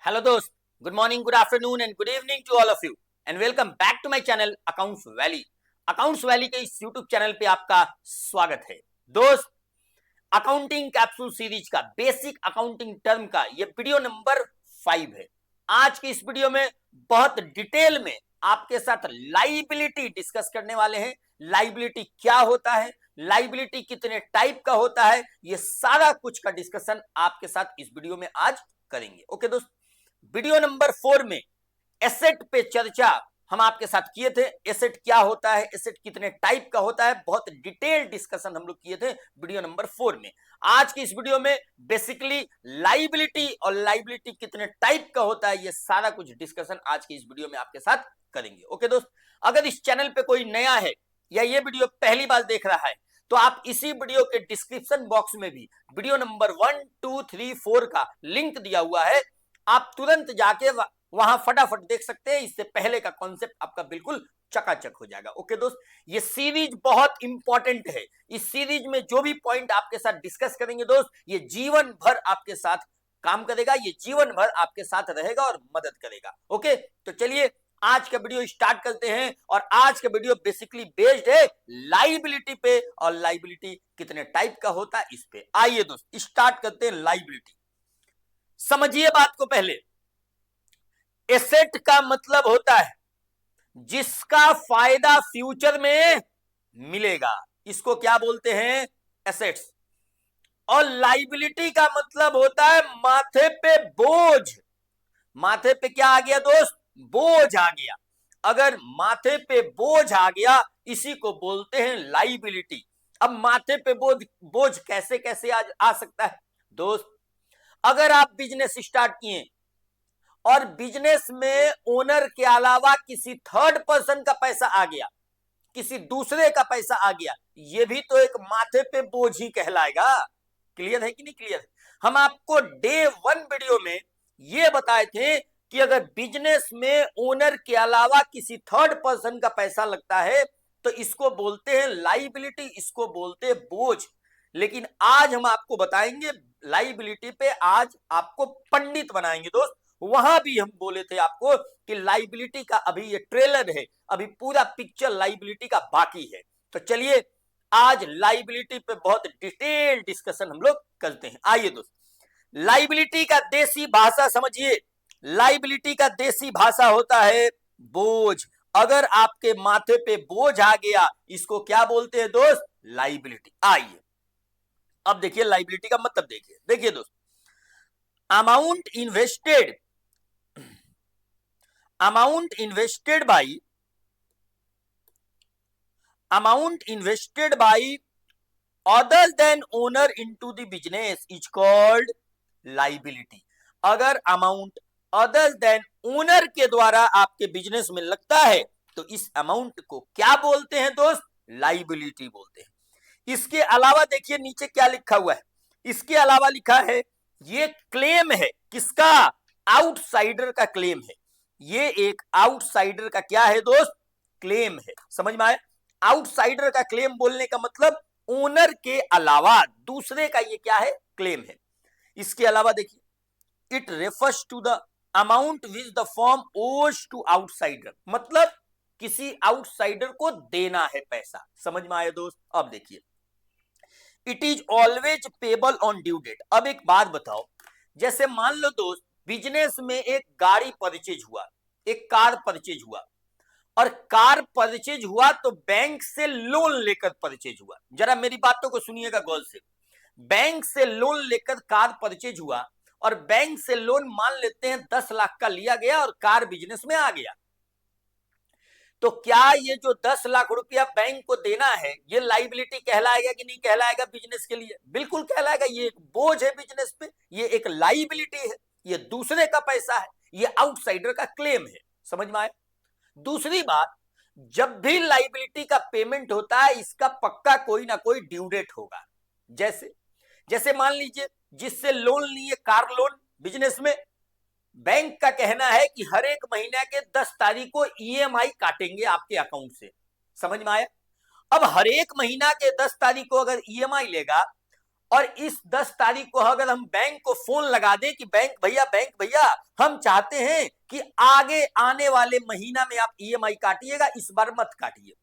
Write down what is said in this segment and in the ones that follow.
Hello दोस्त, good morning, good afternoon and good evening to all of you and welcome back to my channel accounts valley. Accounts valley के इस YouTube channel पे आपका स्वागत है। दोस्त, अकाउंटिंग कैप्सूल सीरीज का बेसिक अकाउंटिंग टर्म का ये वीडियो नंबर 5 है। आज की इस वीडियो में बहुत डिटेल में आपके साथ लाइबिलिटी डिस्कस करने वाले हैं। लाइबिलिटी क्या होता है, लाइबिलिटी कितने टाइप का होता है, ये सारा कुछ का डिस्कशन आपके साथ इस वीडियो में आज करेंगे। ओके दोस्त, वीडियो नंबर 4 में एसेट पे चर्चा हम आपके साथ किए थे। एसेट क्या होता है, एसेट कितने टाइप का होता है, बहुत डिटेल डिस्कशन हम लोग किए थे वीडियो नंबर 4 में। आज की इस वीडियो में बेसिकली लाइबिलिटी और लाइबिलिटी कितने टाइप का होता है, ये सारा कुछ डिस्कशन आज की इस वीडियो में आपके साथ करेंगे। ओके दोस्त, अगर इस चैनल पे कोई नया है या ये वीडियो पहली बार देख रहा है तो आप इसी वीडियो के डिस्क्रिप्शन बॉक्स में भी वीडियो नंबर 1, 2, 3, 4 का लिंक दिया हुआ है, आप तुरंत जाके वहां फटाफट देख सकते हैं। इससे पहले का कॉन्सेप्ट आपका बिल्कुल चकाचक हो जाएगा। ओके दोस्त, ये सीरीज बहुत इंपॉर्टेंट है। इस सीरीज में जो भी पॉइंट आपके साथ डिस्कस करेंगे दोस्त, ये जीवन भर आपके साथ काम करेगा, ये जीवन भर आपके साथ रहेगा और मदद करेगा। ओके, तो चलिए आज का वीडियो स्टार्ट करते हैं। और आज का वीडियो बेसिकली बेस्ड है लाइबिलिटी पे, और लाइबिलिटी कितने टाइप का होता है इस पे। आइए दोस्त स्टार्ट करते हैं लाइबिलिटी। समझिए बात को पहले। एसेट का मतलब होता है जिसका फायदा फ्यूचर में मिलेगा, इसको क्या बोलते हैं, एसेट्स। और लाइबिलिटी का मतलब होता है माथे पे बोझ। माथे पे क्या आ गया दोस्त, बोझ आ गया। अगर माथे पे बोझ आ गया, इसी को बोलते हैं लाइबिलिटी। अब माथे पे बोझ कैसे कैसे आ सकता है दोस्त। अगर आप बिजनेस स्टार्ट किए और बिजनेस में ओनर के अलावा किसी थर्ड पर्सन का पैसा आ गया, किसी दूसरे का पैसा आ गया, ये भी तो एक माथे पे बोझ ही कहलाएगा। क्लियर है कि नहीं क्लियर है? हम आपको डे 1 वीडियो में ये बताए थे कि अगर बिजनेस में ओनर के अलावा किसी थर्ड पर्सन का पैसा लगता है तो इसको बोलते हैं लाइबिलिटी, इसको बोलते हैं बोझ। लेकिन आज हम आपको बताएंगे लाइबिलिटी पे, आज आपको पंडित बनाएंगे दोस्त। वहां भी हम बोले थे आपको कि लाइबिलिटी का अभी ये ट्रेलर है, अभी पूरा पिक्चर लाइबिलिटी का बाकी है। तो चलिए आज लाइबिलिटी पे बहुत डिटेल डिस्कशन हम लोग करते हैं। आइए दोस्त, लाइबिलिटी का देसी भाषा समझिए। लाइबिलिटी का देसी भाषा होता है बोझ। अगर आपके माथे पे बोझ आ गया, इसको क्या बोलते हैं दोस्त, लाइबिलिटी। आइए अब देखिए लाइबिलिटी का मतलब देखिए। देखिए दोस्त, amount invested amount invested by other than owner into the business is called liability। अगर अमाउंट अदर देन ओनर के द्वारा आपके बिजनेस में लगता है तो इस अमाउंट को क्या बोलते हैं दोस्त, लाइबिलिटी बोलते हैं। इसके अलावा देखिए नीचे क्या लिखा हुआ है, इसके अलावा लिखा है ये क्लेम है, किसका, आउटसाइडर का क्लेम है। ये एक आउटसाइडर का क्या है दोस्त, क्लेम है। समझ में आया? आउटसाइडर का क्लेम बोलने का मतलब ओनर के अलावा दूसरे का ये क्या है, क्लेम है। इसके अलावा देखिए, it refers to the amount which the firm owes to outsider, मतलब किसी आउटसाइडर को देना है पैसा। समझ में आया दोस्त? अब देखिए, it is always payable on due date. अब एक बात बताओ, जैसे मान लो दोस्त बिजनेस में एक गाड़ी परचेज हुआ, एक कार परचेज हुआ, और कार परचेज हुआ तो बैंक से लोन लेकर परचेज हुआ। जरा मेरी बातों को सुनिएगा गौर से। बैंक से लोन लेकर कार परचेज हुआ, और बैंक से लोन मान लेते हैं 10 लाख का लिया गया और कार बिजनेस में आ गया। तो क्या ये जो 10 लाख रुपया बैंक को देना है, ये लाइबिलिटी कहलाएगा कि नहीं कहलाएगा बिजनेस के लिए? बिल्कुल कहलाएगा। ये एक बोझ है बिजनेस पे, ये एक लाइबिलिटी है, ये दूसरे का पैसा है, ये आउटसाइडर का क्लेम है। समझ में आया? दूसरी बात, जब भी लाइबिलिटी का पेमेंट होता है इसका पक्का कोई ना कोई ड्यू डेट होगा। जैसे जैसे मान लीजिए जिससे लोन लिए कार लोन बिजनेस में, बैंक का कहना है कि हर एक महीने के 10 तारीख को ईएमआई काटेंगे आपके अकाउंट से। समझ में आया? अब हर एक महीना के 10 तारीख को अगर ईएमआई लेगा और इस 10 तारीख को अगर हम बैंक को फोन लगा दें कि बैंक भैया हम चाहते हैं कि आगे आने वाले महीना में आप ईएमआई काटिएगा, इस बार मत काटिए,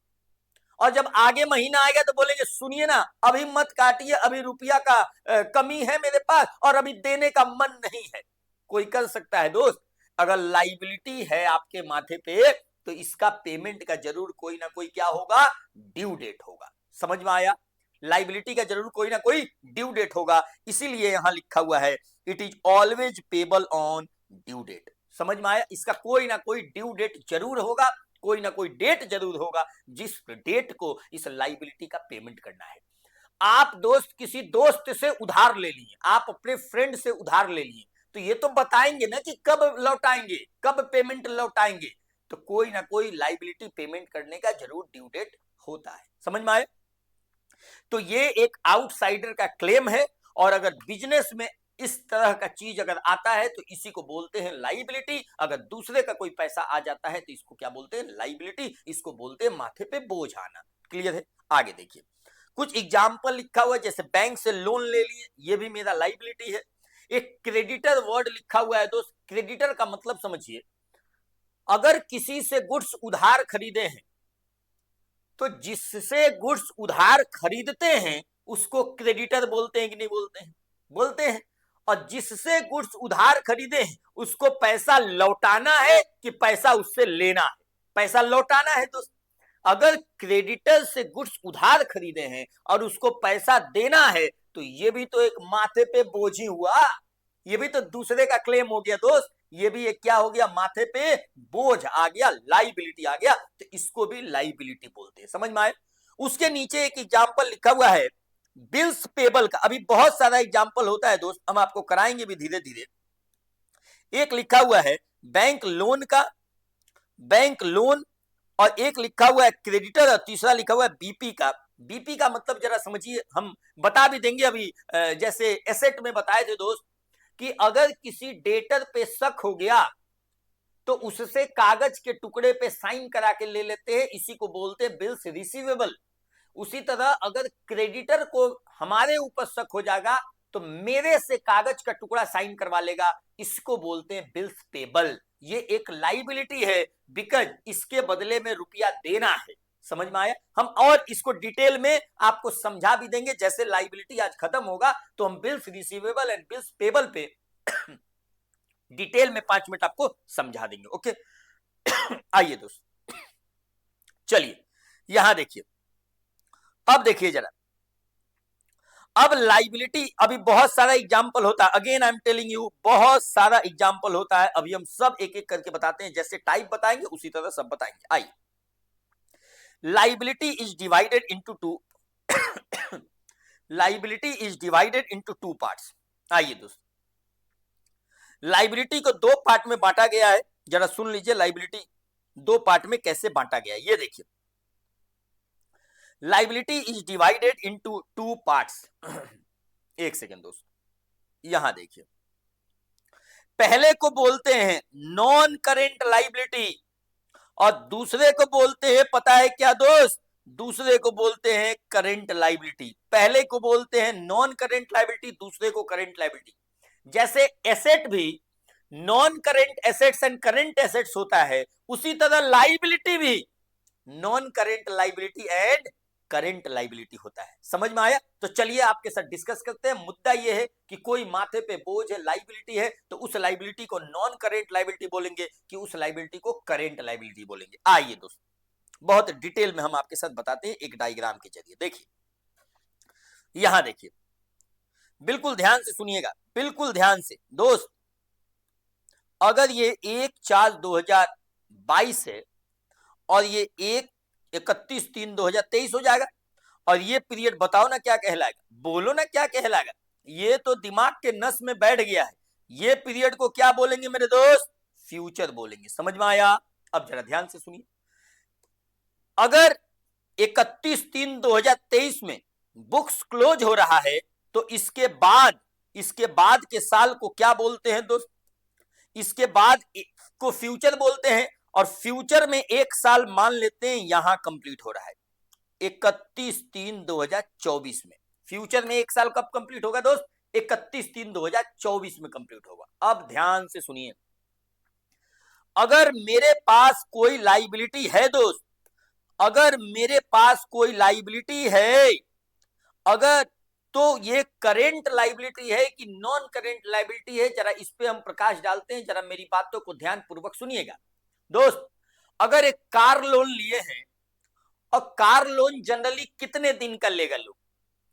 और जब आगे महीना आएगा तो बोलेंगे सुनिए ना अभी मत काटिए, अभी रुपया का कमी है मेरे पास और अभी देने का मन नहीं है। कोई कर सकता है दोस्त? अगर लाइबिलिटी है आपके माथे पे तो इसका पेमेंट का जरूर कोई ना कोई क्या होगा, ड्यू डेट होगा। समझ में आया? लाइबिलिटी का जरूर कोई ना कोई ड्यू डेट होगा, इसीलिए यहां लिखा हुआ है it is always payable on due date. समझ में आया? इसका कोई ना कोई ड्यू डेट जरूर होगा, कोई ना कोई डेट जरूर होगा जिस डेट को इस लाइबिलिटी का पेमेंट करना है। आप दोस्त किसी दोस्त से उधार ले लिए, आप अपने फ्रेंड से उधार ले लिए, तो ये तो बताएंगे ना कि कब लौटाएंगे, कब पेमेंट लौटाएंगे, तो कोई ना कोई लाइबिलिटी पेमेंट करने का जरूर ड्यू डेट होता है। समझ में आए? तो ये एक आउटसाइडर का क्लेम है, और अगर बिजनेस में इस तरह का चीज अगर आता है तो इसी को बोलते हैं लाइबिलिटी। अगर दूसरे का कोई पैसा आ जाता है तो इसको क्या बोलते हैं, लाइबिलिटी। इसको बोलते हैं माथे पे बोझ आना। क्लियर है? आगे देखिए, कुछ एग्जाम्पल लिखा हुआ है, जैसे बैंक से लोन ले लिए, ये भी मेरा लाइबिलिटी है। एक क्रेडिटर वर्ड लिखा हुआ है दोस्त। क्रेडिटर का मतलब समझिए, अगर किसी से गुड्स उधार खरीदे हैं तो जिससे गुड्स उधार खरीदते हैं उसको क्रेडिटर बोलते हैं कि नहीं बोलते हैं? बोलते हैं। और जिससे गुड्स उधार खरीदे हैं उसको पैसा लौटाना है कि पैसा उससे लेना है? पैसा लौटाना है दोस्त। अगर क्रेडिटर से गुड्स उधार खरीदे हैं और उसको पैसा देना है तो ये भी तो एक माथे पे बोझ ही हुआ, ये भी तो दूसरे का क्लेम हो गया दोस्त, ये भी एक क्या हो गया, माथे पे बोझ आ गया, लाइबिलिटी आ गया, तो इसको भी लाइबिलिटी बोलते हैं। समझ में आए? उसके नीचे एक एग्जाम्पल लिखा हुआ है बिल्स पेबल का। अभी बहुत सारा एग्जाम्पल होता है दोस्त, हम आपको कराएंगे भी धीरे धीरे। एक लिखा हुआ है बैंक लोन का, बैंक लोन, और एक लिखा हुआ है क्रेडिटर, और तीसरा लिखा हुआ है बीपी का। बीपी का मतलब जरा समझिए, हम बता भी देंगे अभी, जैसे एसेट में बताए थे दोस्त कि अगर किसी डेटर पे शक हो गया तो उससे कागज के टुकड़े पे साइन करा के ले लेते हैं, इसी को बोलते हैं बिल्स रिसीवेबल। उसी तरह अगर क्रेडिटर को हमारे ऊपर शक हो जाएगा तो मेरे से कागज का टुकड़ा साइन करवा लेगा, इसको बोलते हैं बिल्स पेबल। ये एक लाइबिलिटी है, बिकॉज इसके बदले में रुपया देना है। समझ में आया? हम और इसको डिटेल में आपको समझा भी देंगे, जैसे लाइबिलिटी आज खत्म होगा तो हम bills receivable and bills payable पे डिटेल में 5 मिनट आपको समझा देंगे। ओके आइए दोस्त, चलिए यहां देखिए, अब देखिए जरा, अब लाइबिलिटी, अभी बहुत सारा एग्जाम्पल होता है, again I am telling you बहुत सारा एग्जाम्पल होता है। अभी हम सब एक एक करके बताते हैं, जैसे टाइप बताएंगे उसी तरह सब बताएंगे। आइए, liability is divided into two liability is divided into 2 parts. आइए दोस्त, लाइबिलिटी को 2 पार्ट में बांटा गया है। जरा सुन लीजिए लाइबिलिटी 2 पार्ट में कैसे बांटा गया है। ये देखिए, liability is divided into 2 parts. एक सेकेंड दोस्त, यहां देखिए, पहले को बोलते हैं नॉन करेंट लाइबिलिटी और दूसरे को बोलते हैं, पता है क्या दोस्त, दूसरे को बोलते हैं करेंट लाइबिलिटी। पहले को बोलते हैं नॉन करेंट लाइबिलिटी, दूसरे को करेंट लाइबिलिटी। जैसे एसेट भी non current assets and current assets होता है, उसी तरह लाइबिलिटी भी non current liability and current liability होता है। समझ में आया? तो चलिए आपके साथ डिस्कस करते हैं। मुद्दा यह है कि कोई माथे पे बोझ है, लाइबिलिटी है, तो उस लाइबिलिटी को नॉन करेंट लाइबिलिटी बोलेंगे कि उस लाइबिलिटी को करेंट लाइबिलिटी बोलेंगे। आइए दोस्त, बहुत डिटेल में हम आपके साथ बताते हैं एक डायग्राम के जरिए। देखिए, यहां देखिए, बिल्कुल ध्यान से सुनिएगा, बिल्कुल ध्यान से दोस्त। अगर ये 1/4/2022 है और ये 31/3/2023 हो जाएगा, और ये पीरियड बताओ ना क्या कहलाएगा, बोलो ना क्या कहलाएगा। ये तो दिमाग के नस में बैठ गया है। ये पीरियड को क्या बोलेंगे मेरे दोस्त? फ्यूचर बोलेंगे। समझ में आया? अब जरा ध्यान से सुनिए, अगर 31/3/2023 में बुक्स क्लोज हो रहा है तो इसके बाद के साल को क्या बोलते हैं दोस्त? इसके बाद को फ्यूचर बोलते हैं, और फ्यूचर में एक साल मान लेते हैं यहां कंप्लीट हो रहा है 31/3/2024 में फ्यूचर में 1 साल कब कंप्लीट होगा दोस्त? 31/3/2024 में कंप्लीट होगा। अब ध्यान से सुनिए, अगर मेरे पास कोई लाइबिलिटी है दोस्त, अगर मेरे पास कोई लाइबिलिटी है, अगर, तो ये करेंट लाइबिलिटी है कि नॉन करेंट लाइबिलिटी है, जरा इस पे हम प्रकाश डालते हैं। जरा मेरी बातों को ध्यान पूर्वक सुनिएगा दोस्त। अगर एक कार लोन लिए हैं, और कार लोन जनरली कितने दिन का लेगा लोग?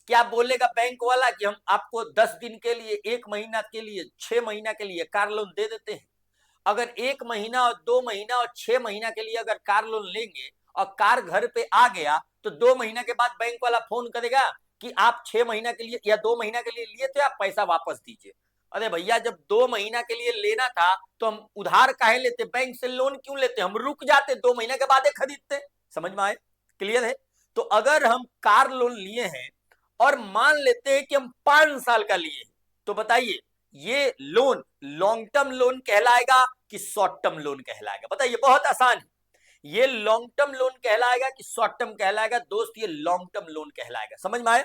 क्या बोलेगा बैंक वाला कि हम आपको 10 दिन के लिए, 1 महीना के लिए, 6 महीना के लिए कार लोन दे देते हैं। अगर 1 महीना और 2 महीना और 6 महीना के लिए अगर कार लोन लेंगे और कार घर पे आ गया, तो 2 महीना के बाद बैंक वाला फोन करेगा कि आप 6 महीना के लिए या 2 महीना के लिए लिए थे, आप पैसा वापस दीजिए। अरे भैया, जब 2 महीना के लिए लेना था तो हम उधार काहे लेते? बैंक से लोन क्यों लेते? हम रुक जाते, 2 महीना के बाद खरीदते। समझ में आए? क्लियर है? तो अगर हम कार लोन लिए हैं और मान लेते हैं कि हम 5 साल का लिए हैं, तो बताइए ये लोन लॉन्ग टर्म लोन कहलाएगा कि शॉर्ट टर्म लोन कहलाएगा? बताइए, बहुत आसान है। ये लॉन्ग टर्म लोन कहलाएगा कि शॉर्ट टर्म कहलाएगा? दोस्त, ये लॉन्ग टर्म लोन कहलाएगा। समझ में आए?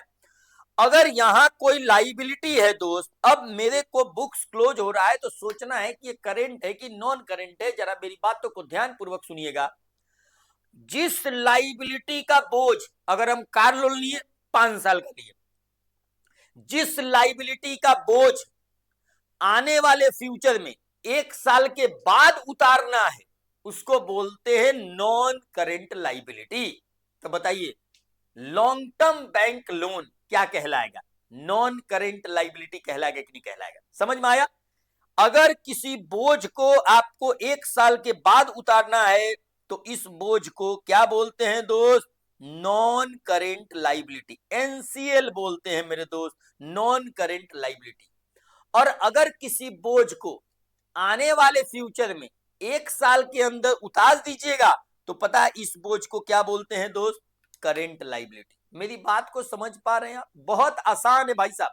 अगर यहां कोई लाइबिलिटी है दोस्त, अब मेरे को बुक्स क्लोज हो रहा है तो सोचना है कि ये करेंट है कि नॉन करेंट है। जरा मेरी बातों को ध्यान पूर्वक सुनिएगा। जिस लाइबिलिटी का बोझ, अगर हम कार लोन लिए 5 साल का लिए, जिस लाइबिलिटी का बोझ आने वाले फ्यूचर में 1 साल के बाद उतारना है, उसको बोलते हैं नॉन करेंट लाइबिलिटी। तो बताइए, लॉन्ग टर्म बैंक लोन क्या कहलाएगा? नॉन करेंट लाइबिलिटी कहलाएगा कि नहीं कहलाएगा? समझ में आया? अगर किसी बोझ को आपको 1 साल के बाद उतारना है, तो इस बोझ को क्या बोलते हैं दोस्त? नॉन करेंट लाइबिलिटी, एनसीएल बोलते हैं मेरे दोस्त, नॉन करेंट लाइबिलिटी। और अगर किसी बोझ को आने वाले फ्यूचर में 1 साल के अंदर उतार दीजिएगा, तो पता है इस बोझ को क्या बोलते हैं दोस्त? Current liability. मेरी बात को समझ पा रहे हैं आप? बहुत आसान है भाई साहब,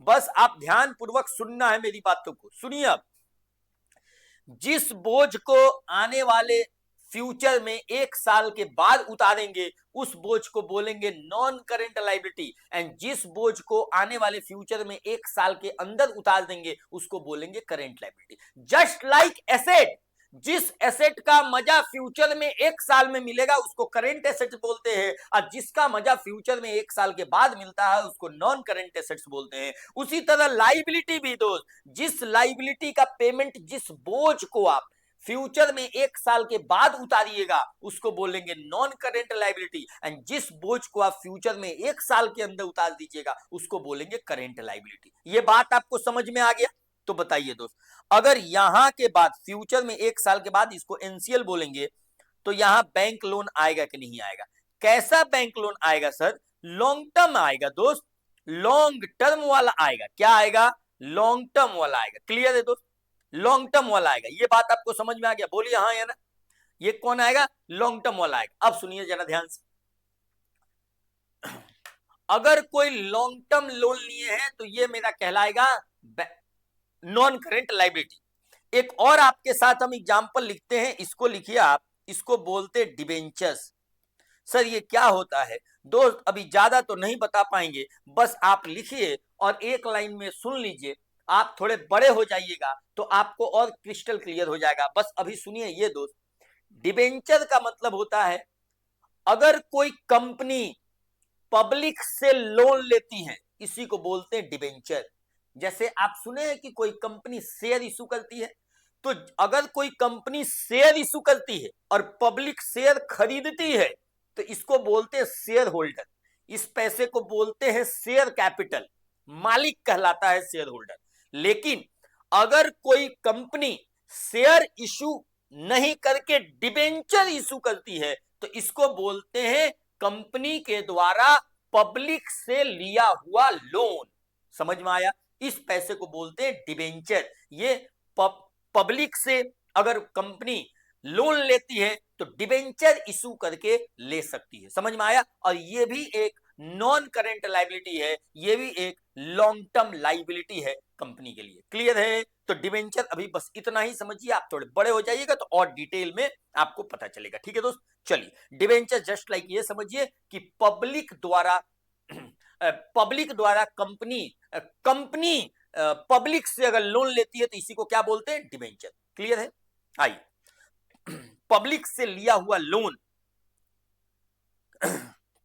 बस आप ध्यान पूर्वक सुनना है मेरी बातों को। सुनिए, अब जिस बोझ को आने वाले फ्यूचर में 1 साल के बाद उतारेंगे, उस बोझ को बोलेंगे नॉन करेंट लाइबिलिटी। एंड जिस बोझ को आने वाले फ्यूचर में 1 साल के अंदर उतार देंगे, उसको बोलेंगे current liability. Just like asset, जिस एसेट का मजा फ्यूचर में 1 साल में मिलेगा उसको करेंट एसेट बोलते हैं, और जिसका मजा फ्यूचर में 1 साल के बाद मिलता है उसको नॉन करेंट एसेट्स बोलते हैं। उसी तरह लाइबिलिटी भी दोस्त, जिस लाइबिलिटी का पेमेंट, जिस बोझ को आप फ्यूचर में 1 साल के बाद उतारिएगा, उसको बोलेंगे नॉन करेंट लाइबिलिटी। एंड जिस बोझ को आप फ्यूचर में 1 साल के अंदर उतार दीजिएगा, उसको बोलेंगे करेंट लाइबिलिटी। ये बात आपको समझ में आ गया? तो बताइए दोस्त, अगर यहां के बाद फ्यूचर में 1 साल के बाद इसको एनसीएल बोलेंगे, तो यहां बैंक लोन आएगा कि नहीं आएगा? कैसा बैंक लोन आएगा सर? लॉन्ग टर्म आएगा दोस्त, लॉन्ग टर्म वाला आएगा। क्या आएगा? लॉन्ग टर्म वाला आएगा। क्लियर है दोस्त? लॉन्ग टर्म वाला आएगा। ये बात आपको समझ में आ गया? बोलिए हाँ या ना। ये कौन आएगा? लॉन्ग टर्म वाला आएगा। अब सुनिए जरा ध्यान से, अगर कोई लॉन्ग टर्म लोन लिए हैं तो ये मेरा कहलाएगा नॉन करेंट लाइबिलिटी। एक और आपके साथ हम एग्जांपल लिखते हैं, इसको लिखिए आप, इसको बोलते डिबेंचर्स। सर ये क्या होता है दोस्त? अभी ज्यादा तो नहीं बता पाएंगे, बस आप लिखिए और एक लाइन में सुन लीजिए। आप थोड़े बड़े हो जाइएगा तो आपको और क्रिस्टल क्लियर हो जाएगा। बस अभी सुनिए ये दोस्त, डिबेंचर का मतलब होता है, अगर कोई कंपनी पब्लिक से लोन लेती है, इसी को बोलते हैं डिबेंचर। जैसे आप सुने हैं कि कोई कंपनी शेयर इशू करती है, तो अगर कोई कंपनी शेयर इशू करती है और पब्लिक शेयर खरीदती है, तो इसको बोलते हैं शेयर होल्डर। इस पैसे को बोलते हैं शेयर कैपिटल, मालिक कहलाता है शेयर होल्डर। लेकिन अगर कोई कंपनी शेयर इशू नहीं करके डिबेंचर इशू करती है, तो इसको बोलते हैं कंपनी के द्वारा पब्लिक से लिया हुआ लोन। समझ में आया? इस पैसे को बोलते हैं डिबेंचर। ये पब्लिक से अगर कंपनी लोन लेती है तो डिबेंचर इशू करके ले सकती है। समझ में आया? और ये भी एक नॉन करेंट लाइबिलिटी है, ये भी एक लॉन्ग टर्म लाइबिलिटी है कंपनी के लिए। क्लियर है? तो डिबेंचर अभी बस इतना ही समझिए, आप थोड़े बड़े हो जाइएगा तो और डिटेल में आपको पता चलेगा। ठीक है दोस्त? चलिए, डिबेंचर जस्ट लाइक ये समझिए कि पब्लिक द्वारा पब्लिक द्वारा कंपनी पब्लिक से अगर लोन लेती है तो इसी को क्या बोलते हैं? डिबेंचर। क्लियर है? आइए, पब्लिक से लिया हुआ लोन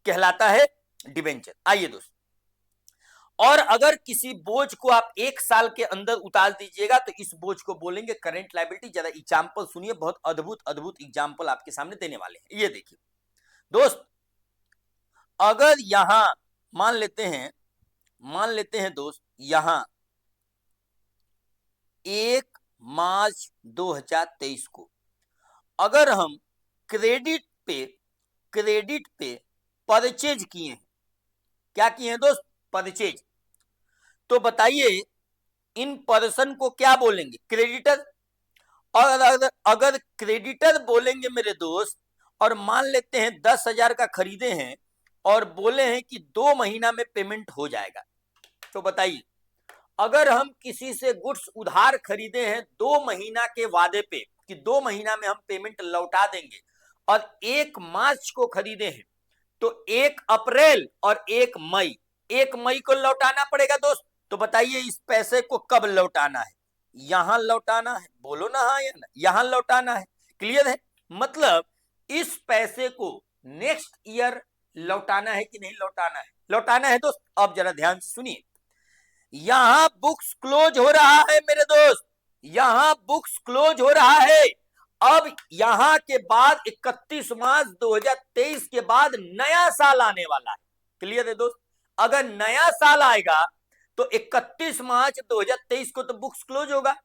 कहलाता है डिबेंचर। आइए दोस्त, और अगर किसी बोझ को आप 1 साल के अंदर उतार दीजिएगा तो इस बोझ को बोलेंगे करेंट लायबिलिटी। जरा एग्जाम्पल सुनिए, बहुत अद्भुत अद्भुत एग्जाम्पल आपके सामने देने वाले हैं। ये देखिए दोस्त, अगर यहां मान लेते हैं दोस्त, यहां 1 मार्च 2023 को अगर हम क्रेडिट पे परचेज किए हैं, क्या किए हैं दोस्त? परचेज। तो बताइए इन पर्सन को क्या बोलेंगे? क्रेडिटर। और अगर क्रेडिटर बोलेंगे मेरे दोस्त, और मान लेते हैं 10,000 का खरीदे हैं और बोले हैं कि 2 महीना में पेमेंट हो जाएगा, तो बताइए अगर हम किसी से गुड्स उधार खरीदे हैं 2 महीना के वादे पे कि 2 महीना में हम पेमेंट लौटा देंगे, और 1 मार्च को खरीदे हैं, तो 1 अप्रैल और 1 मई को लौटाना पड़ेगा दोस्त। तो बताइए इस पैसे को कब लौटाना है? यहां लौटाना है, बोलो ना हाँ या ना, यहां लौटाना है। क्लियर है? मतलब इस पैसे को नेक्स्ट ईयर लौटाना है कि नहीं लौटाना है? लौटाना है दोस्त। अब जरा ध्यान से सुनिए, यहां बुक्स क्लोज हो रहा है मेरे दोस्त, यहां बुक्स क्लोज हो रहा है। अब यहां के बाद 31 मार्च 2023 के बाद नया साल आने वाला है। क्लियर है दोस्त? अगर नया साल आएगा तो 31 मार्च 2023 को तो बुक्स क्लोज होगा।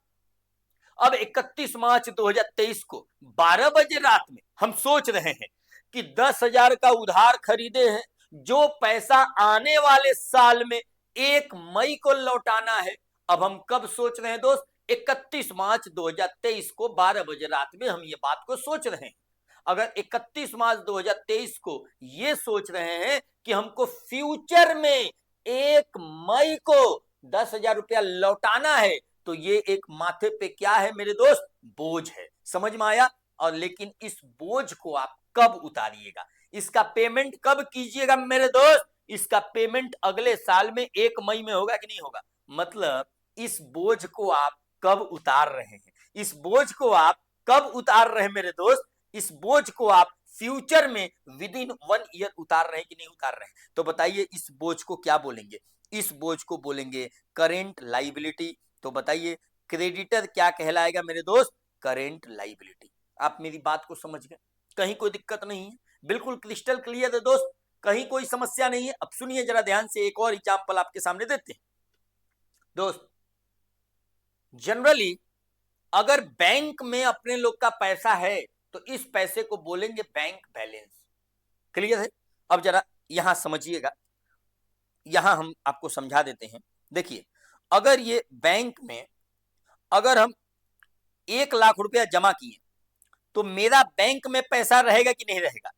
अब 31 मार्च 2023 को 12 बजे रात में हम सोच रहे हैं कि 10,000 का उधार खरीदे हैं, जो पैसा आने वाले साल में 1 मई को लौटाना है। अब हम कब सोच रहे हैं दोस्त? 31 मार्च 2023 को 12 बजे रात में हम ये बात को सोच रहे हैं। अगर 31 मार्च 2023 को ये सोच रहे हैं कि हमको फ्यूचर में 1 मई को 10,000 रुपया लौटाना है, तो ये एक माथे पे क्या है मेरे दोस्त? बोझ है। समझ में आया? और लेकिन इस बोझ को आप कब उतारिएगा, इसका पेमेंट कब कीजिएगा मेरे दोस्त? इसका पेमेंट अगले साल में 1 मई में होगा कि नहीं होगा? मतलब इस बोझ को आप कब उतार रहे हैं? इस बोझ को आप कब उतार रहे हैं मेरे दोस्त? इस बोझ को आप फ्यूचर में विद इन 1 ईयर उतार रहे हैं कि नहीं उतार रहे हैं? तो बताइए इस बोझ को क्या बोलेंगे? इस बोझ को बोलेंगे करेंट लायबिलिटी। तो बताइए क्रेडिटर क्या कहलाएगा मेरे दोस्त? Current liability. आप मेरी बात को समझ गए? कहीं कोई दिक्कत नहीं है? बिल्कुल क्रिस्टल क्लियर है दोस्त, कहीं कोई समस्या नहीं है। अब सुनिए जरा ध्यान से, एक और एग्जांपल आपके सामने देते हैं दोस्त। जनरली अगर बैंक में अपने लोग का पैसा है तो इस पैसे को बोलेंगे बैंक बैलेंस। क्लियर है? अब जरा यहां समझिएगा, यहां हम आपको समझा देते हैं। देखिए अगर ये बैंक में अगर हम 1 लाख रुपया जमा किए तो मेरा बैंक में पैसा रहेगा कि नहीं रहेगा?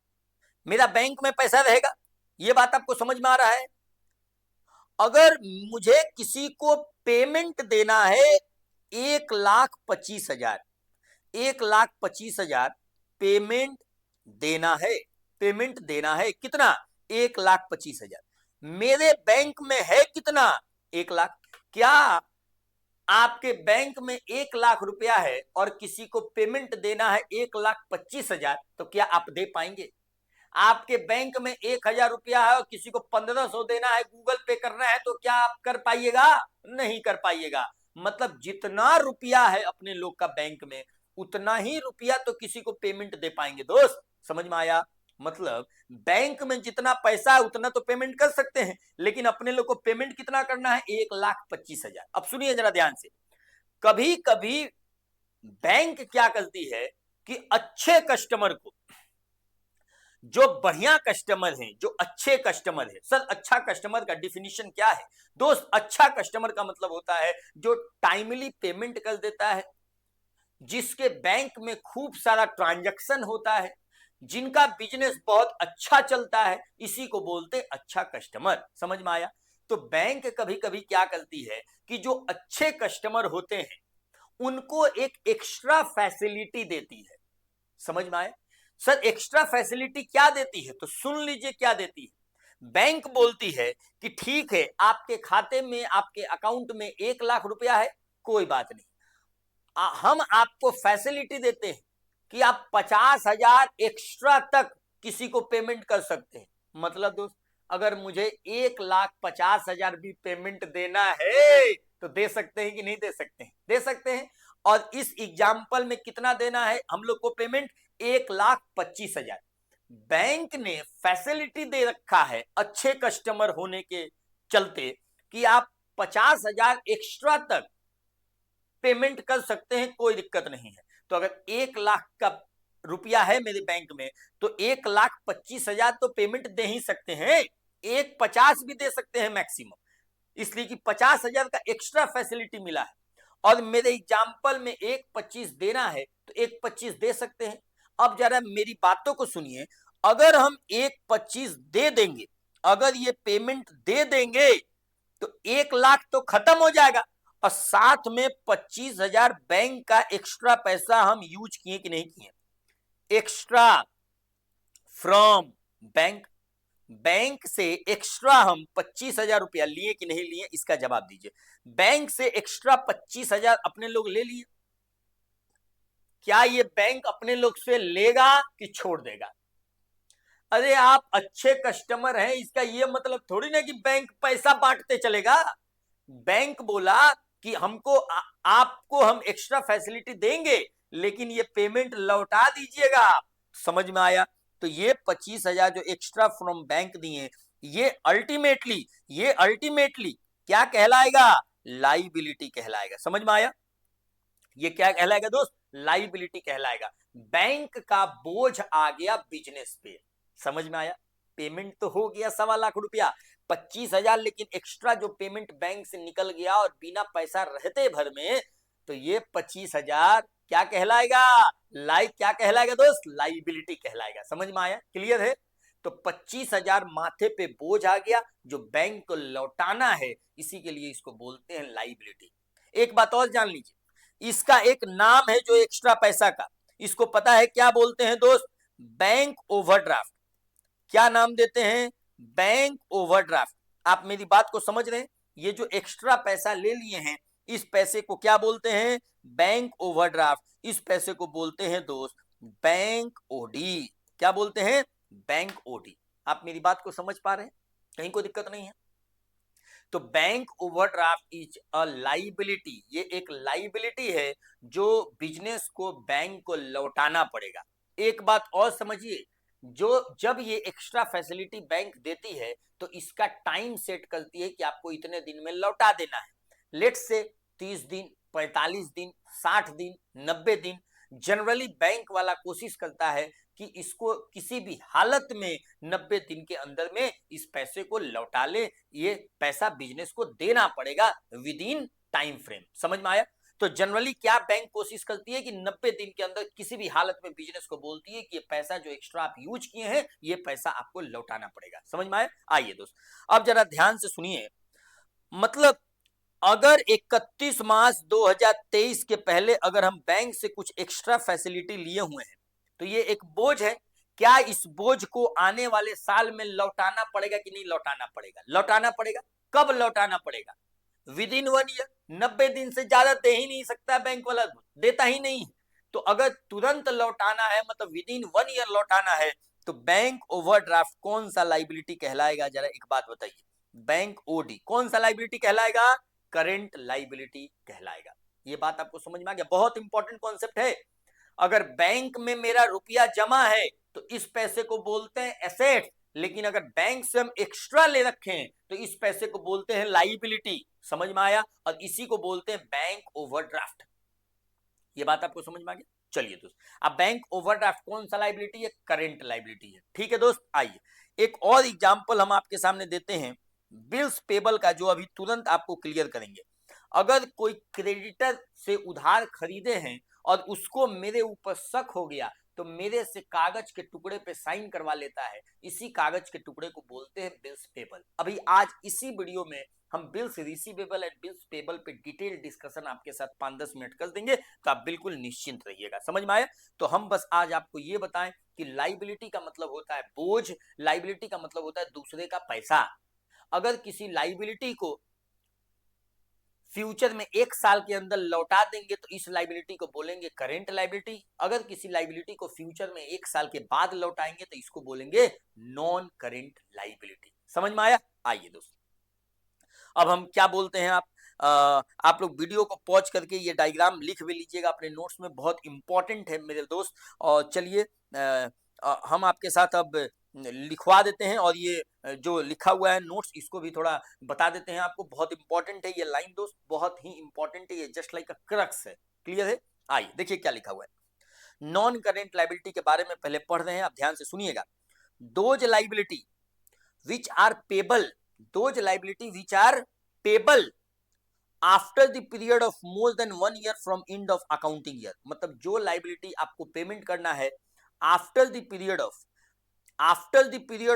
मेरा बैंक में पैसा रहेगा। ये बात आपको समझ में आ रहा है? अगर मुझे किसी को पेमेंट देना है 1,25,000, 1,25,000 पेमेंट देना है कितना? 1,25,000। मेरे बैंक में है कितना? 1 लाख। क्या आपके बैंक में 1 लाख रुपया है और किसी को पेमेंट देना है 1,25,000, तो क्या आप दे पाएंगे? आपके बैंक में 1,000 रुपया है और किसी को 1,500 देना है, गूगल पे करना है, तो क्या आप कर पाइएगा? नहीं कर पाइएगा। मतलब जितना रुपया है अपने लोग का बैंक में, उतना ही रुपया तो किसी को पेमेंट दे पाएंगे दोस्त। समझ में आया? मतलब बैंक में जितना पैसा है उतना तो पेमेंट कर सकते हैं, लेकिन अपने लोग को पेमेंट कितना करना है? 1,25,000। अब सुनिए जरा ध्यान से, कभी कभी बैंक क्या करती है कि अच्छे कस्टमर को, जो बढ़िया कस्टमर हैं, जो अच्छे कस्टमर है। सर अच्छा कस्टमर का डिफिनीशन क्या है दोस्त? अच्छा कस्टमर का मतलब होता है जो टाइमली पेमेंट कर देता है, जिसके बैंक में खूब सारा ट्रांजैक्शन होता है, जिनका बिजनेस बहुत अच्छा चलता है, इसी को बोलते हैं अच्छा कस्टमर। समझ में आया? तो बैंक कभी कभी क्या करती है कि जो अच्छे कस्टमर होते हैं उनको एक एक्स्ट्रा फैसिलिटी देती है। समझ में आया? सर एक्स्ट्रा फैसिलिटी क्या देती है? तो सुन लीजिए क्या देती है। बैंक बोलती है कि ठीक है, आपके खाते में, आपके अकाउंट में 1 लाख रुपया है, कोई बात नहीं, हम आपको फैसिलिटी देते हैं कि आप 50,000 एक्स्ट्रा तक किसी को पेमेंट कर सकते हैं। मतलब दोस्त, अगर मुझे 1,50,000 भी पेमेंट देना है तो दे सकते हैं कि नहीं दे सकते हैं? दे सकते हैं। और इस एग्जाम्पल में कितना देना है हम लोग को पेमेंट? 1,25,000। बैंक ने फैसिलिटी दे रखा है अच्छे कस्टमर होने के चलते कि आप 50,000 एक्स्ट्रा तक पेमेंट कर सकते हैं, कोई दिक्कत नहीं है। तो अगर 1 लाख का रुपया है मेरे बैंक में तो 1,25,000 तो पेमेंट दे ही सकते हैं, 1,50,000 भी दे सकते हैं मैक्सिमम, इसलिए कि 50,000 का एक्स्ट्रा फैसिलिटी मिला है। और मेरे एग्जाम्पल में 1,25,000 देना है तो 1,25,000 दे सकते हैं। अब जरा मेरी बातों को सुनिए, अगर हम 1,25,000 दे देंगे, अगर ये पेमेंट दे देंगे तो 1 लाख तो खत्म हो जाएगा और साथ में 25,000 बैंक का एक्स्ट्रा पैसा हम यूज किए कि नहीं किए? एक्स्ट्रा फ्रॉम बैंक, बैंक से एक्स्ट्रा हम 25,000 रुपया लिए कि नहीं लिए, इसका जवाब दीजिए। बैंक से एक्स्ट्रा 25,000 अपने लोग ले लिए, क्या ये बैंक अपने लोग से लेगा कि छोड़ देगा? अरे आप अच्छे कस्टमर हैं, इसका ये मतलब थोड़ी ना कि बैंक पैसा बांटते चलेगा। बैंक बोला कि हमको आपको हम एक्स्ट्रा फैसिलिटी देंगे लेकिन ये पेमेंट लौटा दीजिएगा। समझ में आया? तो ये 25,000 जो एक्स्ट्रा फ्रॉम बैंक दिए, ये अल्टीमेटली क्या कहलाएगा? लाइबिलिटी कहलाएगा। समझ में आया? ये क्या कहलाएगा दोस्त? लाइबिलिटी कहलाएगा। बैंक का बोझ आ गया बिजनेस पे। समझ में आया? पेमेंट तो हो गया 1.25 लाख रुपया, 25,000 लेकिन एक्स्ट्रा जो पेमेंट बैंक से निकल गया और बिना पैसा रहते भर में, तो ये 25,000 क्या कहलाएगा? क्या कहलाएगा दोस्त? लाइबिलिटी कहलाएगा। समझ में आया? क्लियर है? तो 25,000 माथे पे बोझ आ गया जो बैंक को लौटाना है, इसी के लिए इसको बोलते हैं लाइबिलिटी। एक बात और जान लीजिए, इसका एक नाम है जो एक्स्ट्रा पैसा का, इसको पता है क्या बोलते हैं दोस्त? Bank overdraft. क्या नाम देते हैं? Bank overdraft. आप मेरी बात को समझ रहे हैं? ये जो एक्स्ट्रा पैसा ले लिए हैं, इस पैसे को क्या बोलते हैं? Bank overdraft. इस पैसे को बोलते हैं दोस्त बैंक ओडी। क्या बोलते हैं? Bank OD. आप मेरी बात को समझ पा रहे हैं? कहीं कोई दिक्कत नहीं है? तो bank overdraft is a liability, ये एक लाइबिलिटी है जो बिजनेस को, बैंक को लौटाना पड़ेगा। एक बात और समझिए, जो जब ये एक्स्ट्रा फैसिलिटी बैंक देती है तो इसका टाइम सेट करती है कि आपको इतने दिन में लौटा देना है। लेट्स से 30 दिन, 45 दिन, 60 दिन, 90 दिन। जनरली बैंक वाला कोशिश करता है कि इसको किसी भी हालत में 90 दिन के अंदर में इस पैसे को लौटा ले। ये पैसा बिजनेस को देना पड़ेगा विद इन टाइम फ्रेम। समझ में आया? तो जनरली क्या बैंक कोशिश करती है कि 90 दिन के अंदर किसी भी हालत में बिजनेस को बोलती है कि ये पैसा जो एक्स्ट्रा आप यूज किए हैं, ये पैसा आपको लौटाना पड़ेगा। समझ में आया? आइए दोस्त, अब जरा ध्यान से सुनिए। मतलब अगर 31 मार्च 2023 के पहले अगर हम बैंक से कुछ एक्स्ट्रा फैसिलिटी लिए हुए हैं तो ये एक बोझ है। क्या इस बोझ को आने वाले साल में लौटाना पड़ेगा कि नहीं लौटाना पड़ेगा? लौटाना पड़ेगा। कब लौटाना पड़ेगा? With in 1 year. 90 दिन से ज्यादा दे ही नहीं सकता बैंक वाला, देता ही नहीं। तो अगर तुरंत लौटाना है, मतलब विद इन 1 ईयर लौटाना है, तो बैंक ओवरड्राफ्ट कौन सा लाइबिलिटी कहलाएगा? जरा एक बात बताइए। बैंक ओडी कौन सा लाइबिलिटी कहलाएगा? करेंट लाइबिलिटी कहलाएगा। ये बात आपको समझ में आ गया? बहुत इंपॉर्टेंट कॉन्सेप्ट है। अगर बैंक में मेरा रुपया जमा है तो इस पैसे को बोलते हैं एसेट, लेकिन अगर बैंक से हम एक्स्ट्रा ले रखे हैं तो इस पैसे को बोलते हैं लाइबिलिटी। समझ में आया? और इसी को बोलते हैं बैंक ओवरड्राफ्ट। ये बात आपको समझ में आ गया? चलिए दोस्त, अब बैंक ओवरड्राफ्ट कौन सा लाइबिलिटी है? करेंट लाइबिलिटी है। ठीक है दोस्त, आइए एक और एग्जांपल हम आपके सामने देते हैं बिल्स पेबल का, जो अभी तुरंत आपको क्लियर करेंगे। अगर कोई क्रेडिटर से उधार खरीदे हैं और उसको मेरे ऊपर शक हो गया तो मेरे से कागज के टुकड़े पे साइन करवा लेता है, इसी कागज के टुकड़े को बोलते हैं बिल्स पेबल। अभी आज इसी वीडियो में हम bills receivable and bills payable पे डिटेल डिस्कशन आपके साथ 5-10 मिनट कर देंगे, तो आप बिल्कुल निश्चिंत रहिएगा। समझ में आया? तो हम बस आज आपको ये बताएं कि लाइबिलिटी का मतलब होता है बोझ, लाइबिलिटी का मतलब होता है दूसरे का पैसा। अगर किसी लाइबिलिटी को फ्यूचर में 1 साल के अंदर लौटा देंगे तो इस लाइबिलिटी को बोलेंगे करेंट लाइबिलिटी। अगर किसी लाइबिलिटी को फ्यूचर में 1 साल के बाद लौटाएंगे तो इसको बोलेंगे नॉन करेंट लाइबिलिटी। समझ में आया? आइए दोस्तों, अब हम क्या बोलते हैं, आप लोग वीडियो को पॉज करके ये डायग्राम लिख भी लीजिएगा अपने नोट्स में, बहुत इंपॉर्टेंट है मेरे दोस्त। और चलिए हम आपके साथ अब लिखवा देते हैं, और ये जो लिखा हुआ है नोट्स इसको भी थोड़ा बता देते हैं आपको। बहुत इंपॉर्टेंट है ये लाइन दोस्त, बहुत ही इंपॉर्टेंट है ये, जस्ट लाइक अ क्रक्स है। क्लियर है? आइए देखिए क्या लिखा हुआ है। नॉन करेंट लाइबिलिटी के बारे में पहले पढ़ रहे हैं, आप ध्यान से सुनिएगा। Those liability which are payable, those liability which are payable after the period of more than 1 year from end of accounting year. मतलब जो लाइबिलिटी आपको पेमेंट करना है after the period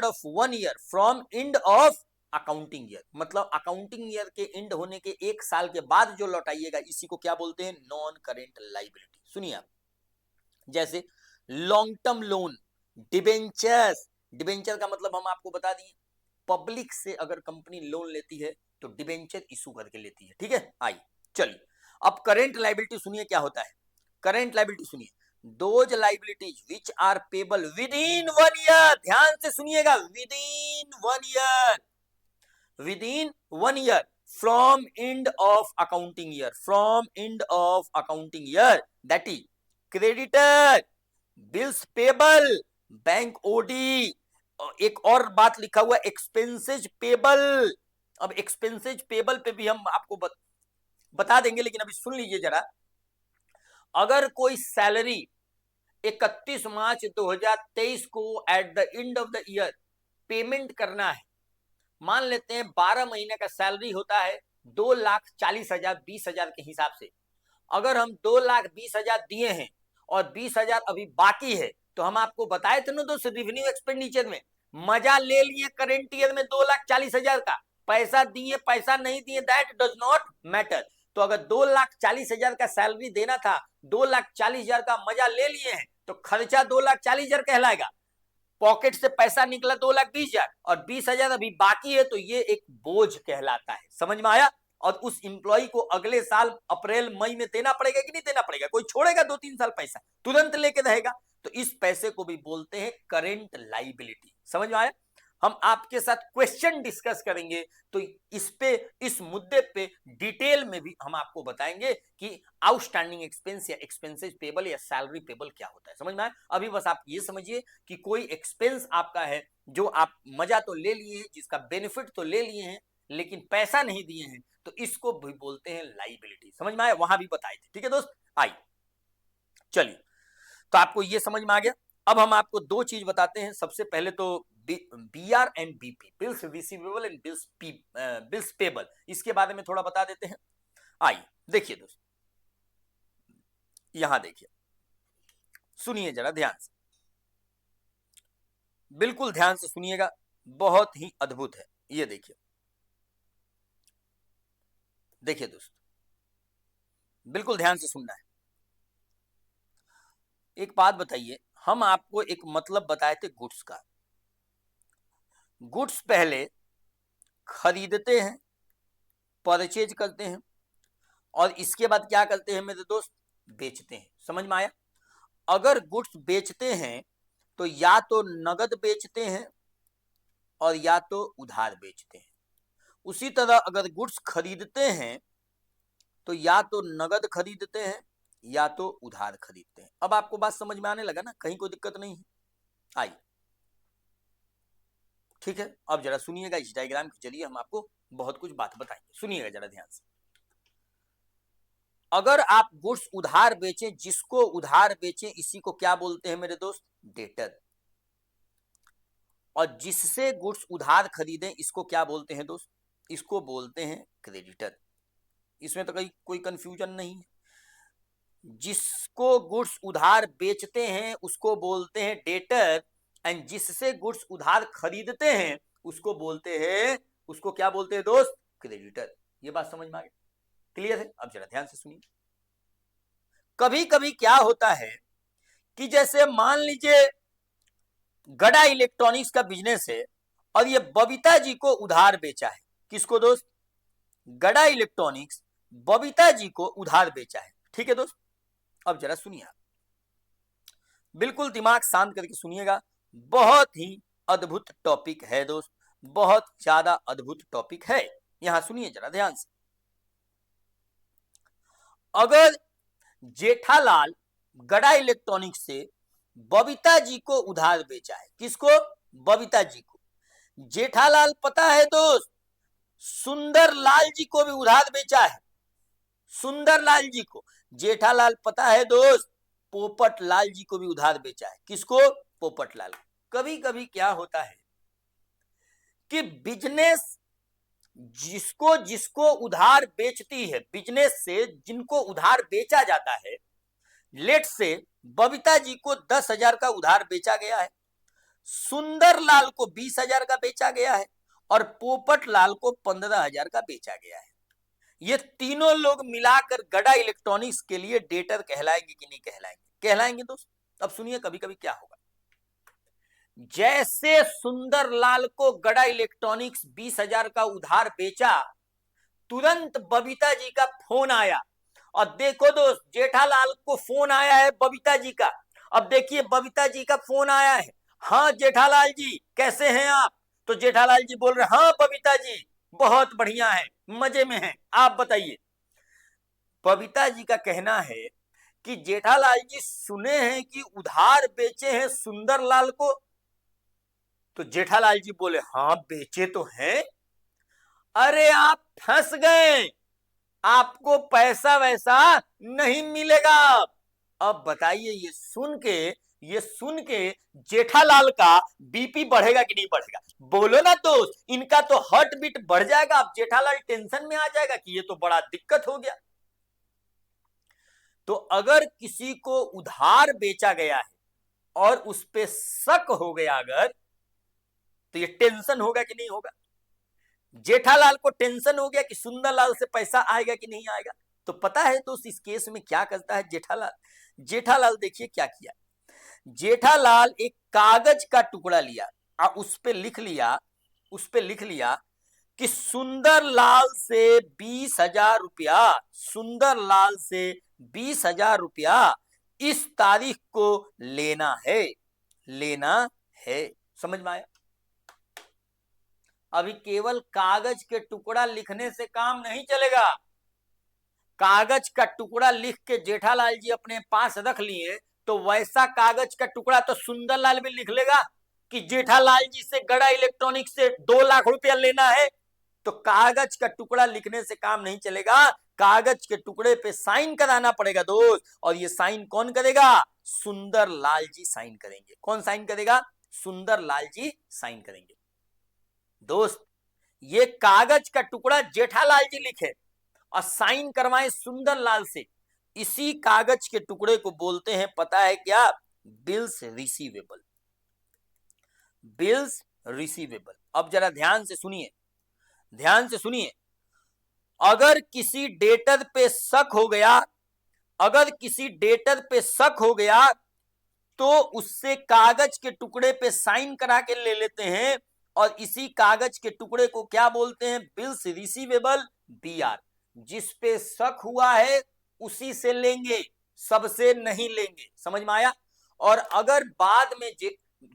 of 1 year from end of accounting year, मतलब accounting year के end होने के 1 साल के बाद जो लौटाइएगा इसी को क्या बोलते हैं? Non current liability. सुनिए आप, जैसे long term loan, debentures, debenture का मतलब हम आपको बता दिए, पब्लिक से अगर कंपनी लोन लेती है तो डिबेंचर इशू करके लेती है। ठीक है? आइए चलिए अब करेंट लाइबिलिटी सुनिए क्या होता है। करेंट लाइबिलिटी सुनिए, those liabilities which are payable within 1 year, ध्यान से सुनिएगा, within 1 year, within 1 year from end of accounting year, from end of accounting year, that is creditor, bills payable, bank OD. एक और बात लिखा हुआ expenses payable. अब expenses payable पे भी हम आपको बता देंगे, लेकिन अभी सुन लीजिए जरा। अगर कोई सैलरी 31 मार्च 2023 को at the end of the year payment करना है, मान लेते हैं 12 महीने का सैलरी होता है 2,40,000 20,000 के हिसाब से। अगर हम 2,20,000 दिए हैं और 20,000 अभी बाकी है, तो हम आपको बताए थे ना दोस्त रिवेन्यू एक्सपेंडिचर में, मजा ले लिए करेंट ईयर में 2,40,000 का, पैसा दिए पैसा नहीं दिए दैट डज नॉट मैटर। तो अगर 2,40,000 का सैलरी देना था, 2,40,000 का मजा ले लिए हैं, तो खर्चा 2,40,000 कहलाएगा। पॉकेट से पैसा निकला 2,20,000 और 20,000 अभी बाकी है, तो ये एक बोझ कहलाता है। समझ में आया? और उस इंप्लॉय को अगले साल अप्रैल मई में देना पड़ेगा कि नहीं देना पड़ेगा? कोई छोड़ेगा 2-3 साल पैसा? तुरंत लेके रहेगा। तो इस पैसे को भी बोलते हैं करेंट लाइबिलिटी। समझ में आया? हम आपके साथ क्वेश्चन डिस्कस करेंगे, तो इस मुद्दे पे डिटेल में भी हम आपको बताएंगे कि आउटस्टैंडिंग एक्सपेंस या एक्सपेंसेस पेबल या सैलरी पेबल क्या होता है। समझ में आया? अभी बस आप ये समझिए कि कोई एक्सपेंस आपका है जो आप मजा तो ले लिए हैं, जिसका बेनिफिट तो ले लिए हैं, लेकिन पैसा नहीं दिए हैं, तो इसको भी बोलते हैं लाइबिलिटी। समझ में आया? वहां भी बताए थे। ठीक है दोस्त? आइए चलिए, तो आपको ये समझ में आ गया। अब हम आपको दो चीज बताते हैं। सबसे पहले तो BR and BP, bills receivable and bills payable, इसके बारे में थोड़ा बता देते हैं। आइए देखिए दोस्त, यहां देखिए, सुनिए जरा ध्यान से, बिल्कुल ध्यान से सुनिएगा, बहुत ही अद्भुत है। ये देखिए, देखिए दोस्त, बिल्कुल ध्यान से सुनना है। एक बात बताइए, हम आपको एक मतलब बताए थे गुड्स का। गुड्स पहले खरीदते हैं, परचेज करते हैं, और इसके बाद क्या करते हैं मेरे दोस्त? बेचते हैं। समझ में आया? अगर गुड्स बेचते हैं तो या तो नगद बेचते हैं और या तो उधार बेचते हैं। उसी तरह अगर गुड्स खरीदते हैं तो या तो नगद खरीदते हैं या तो उधार खरीदते हैं। अब आपको बात समझ में आने लगा ना? कहीं कोई दिक्कत नहीं है? आइए ठीक है, अब जरा सुनिएगा, इस डायग्राम के जरिए हम आपको बहुत कुछ बात बताएंगे। सुनिएगा जरा ध्यान से। अगर आप गुड्स उधार बेचें, जिसको उधार बेचें इसी को क्या बोलते हैं मेरे दोस्त? डेटर। और जिससे गुड्स उधार खरीदें इसको क्या बोलते हैं दोस्त? इसको बोलते हैं क्रेडिटर। इसमें तो कोई कंफ्यूजन नहीं है। जिसको गुड्स उधार बेचते हैं उसको बोलते हैं डेटर, एंड जिससे गुड्स उधार खरीदते हैं उसको बोलते हैं, उसको क्या बोलते हैं दोस्त? क्रेडिटर। ये बात समझ में आ गई? क्लियर है? अब जरा ध्यान से सुनिए। कभी कभी क्या होता है कि जैसे मान लीजिए गड़ा इलेक्ट्रॉनिक्स का बिजनेस है और ये बबीता जी को उधार बेचा है। किसको दोस्त? गड़ा इलेक्ट्रॉनिक्स बबीता जी को उधार बेचा है। ठीक है दोस्त, अब जरा सुनिए आप, बिल्कुल दिमाग शांत करके सुनिएगा। बहुत ही अद्भुत टॉपिक है दोस्त, बहुत ज्यादा अद्भुत टॉपिक है। यहां सुनिए जरा ध्यान से। अगर जेठालाल गड़ा इलेक्ट्रॉनिक्स से बबीता जी को उधार बेचा है, किसको? बबीता जी को। जेठालाल पता है दोस्त, सुंदर लाल जी को भी उधार बेचा है। सुंदर लाल जी को। जेठालाल पता है दोस्त, पोपट लाल जी को भी उधार बेचा है। किसको? पोपट लाल। कभी कभी क्या होता है कि बिजनेस जिसको जिसको उधार बेचती है, बिजनेस से जिनको उधार बेचा जाता है, लेट से बबीता जी को 10,000 का उधार बेचा गया है, सुंदर लाल को 20,000 का बेचा गया है और पोपट लाल को 15,000 का बेचा गया है। ये तीनों लोग मिलाकर गड़ा इलेक्ट्रॉनिक्स के लिए डेटर कहलाएंगे कि नहीं कहलाएंगे? कहलाएंगे दोस्त। अब सुनिए कभी कभी क्या होगा। जैसे सुंदर लाल को गड़ा इलेक्ट्रॉनिक्स 20,000 का उधार बेचा, तुरंत बबीता जी का फोन आया। और देखो दोस्त, जेठालाल को फोन आया है बबीता जी का। अब देखिए बबीता जी का फोन आया है। हाँ जेठालाल जी कैसे हैं आप? तो जेठालाल जी बोल रहे, हाँ बबीता जी बहुत बढ़िया है, मजे में हैं, आप बताइए। बबीता जी का कहना है कि जेठालाल जी सुने हैं कि उधार बेचे हैं सुंदर लाल को। तो जेठालाल जी बोले, हाँ बेचे तो हैं। अरे आप फंस गए, आपको पैसा वैसा नहीं मिलेगा। अब बताइए, ये सुन के जेठालाल का बीपी बढ़ेगा कि नहीं बढ़ेगा? बोलो ना दोस्त, इनका तो हार्ट बीट बढ़ जाएगा। अब जेठालाल टेंशन में आ जाएगा कि ये तो बड़ा दिक्कत हो गया। तो अगर किसी को उधार बेचा गया है और उस पे शक हो गया अगर, तो ये टेंशन होगा कि नहीं होगा? जेठालाल को टेंशन हो गया कि सुंदरलाल से पैसा आएगा कि नहीं आएगा। तो पता है दोस्त इस केस में क्या करता है जेठालाल? जेठालाल देखिए क्या किया। जेठालाल एक कागज का टुकड़ा लिया और उस पे लिख लिया कि सुंदरलाल से 20,000 रुपया, सुंदरलाल से 20,000 रुपया इस तारीख को लेना है। समझ में आया? अभी केवल कागज के टुकड़ा लिखने से काम नहीं चलेगा। कागज का टुकड़ा लिख के जेठालाल जी अपने पास रख लिए, तो वैसा कागज का टुकड़ा तो सुंदरलाल भी लिख लेगा कि जेठालाल जी से गड़ा इलेक्ट्रॉनिक से 2 लाख रुपया लेना है। तो कागज का टुकड़ा लिखने से काम नहीं चलेगा, कागज के टुकड़े पे साइन कराना पड़ेगा दोस्त। और ये साइन कौन करेगा? सुंदरलाल जी साइन करेंगे। कौन साइन करेगा? सुंदरलाल जी साइन करेंगे। दोस्त ये कागज का टुकड़ा जेठालाल जी लिखे और साइन करवाए सुंदरलाल से, इसी कागज के टुकड़े को बोलते हैं पता है क्या? Bills receivable. Bills receivable. अब जरा ध्यान से सुनिए, ध्यान से सुनिए। अगर किसी डेटर पे शक हो गया, अगर किसी डेटर पे शक हो गया तो उससे कागज के टुकड़े पे साइन करा के ले लेते हैं और इसी कागज के टुकड़े को क्या बोलते हैं? Bills receivable, BR. जिस पे शक हुआ है उसी से लेंगे, सबसे नहीं लेंगे। समझ में आया? और अगर बाद में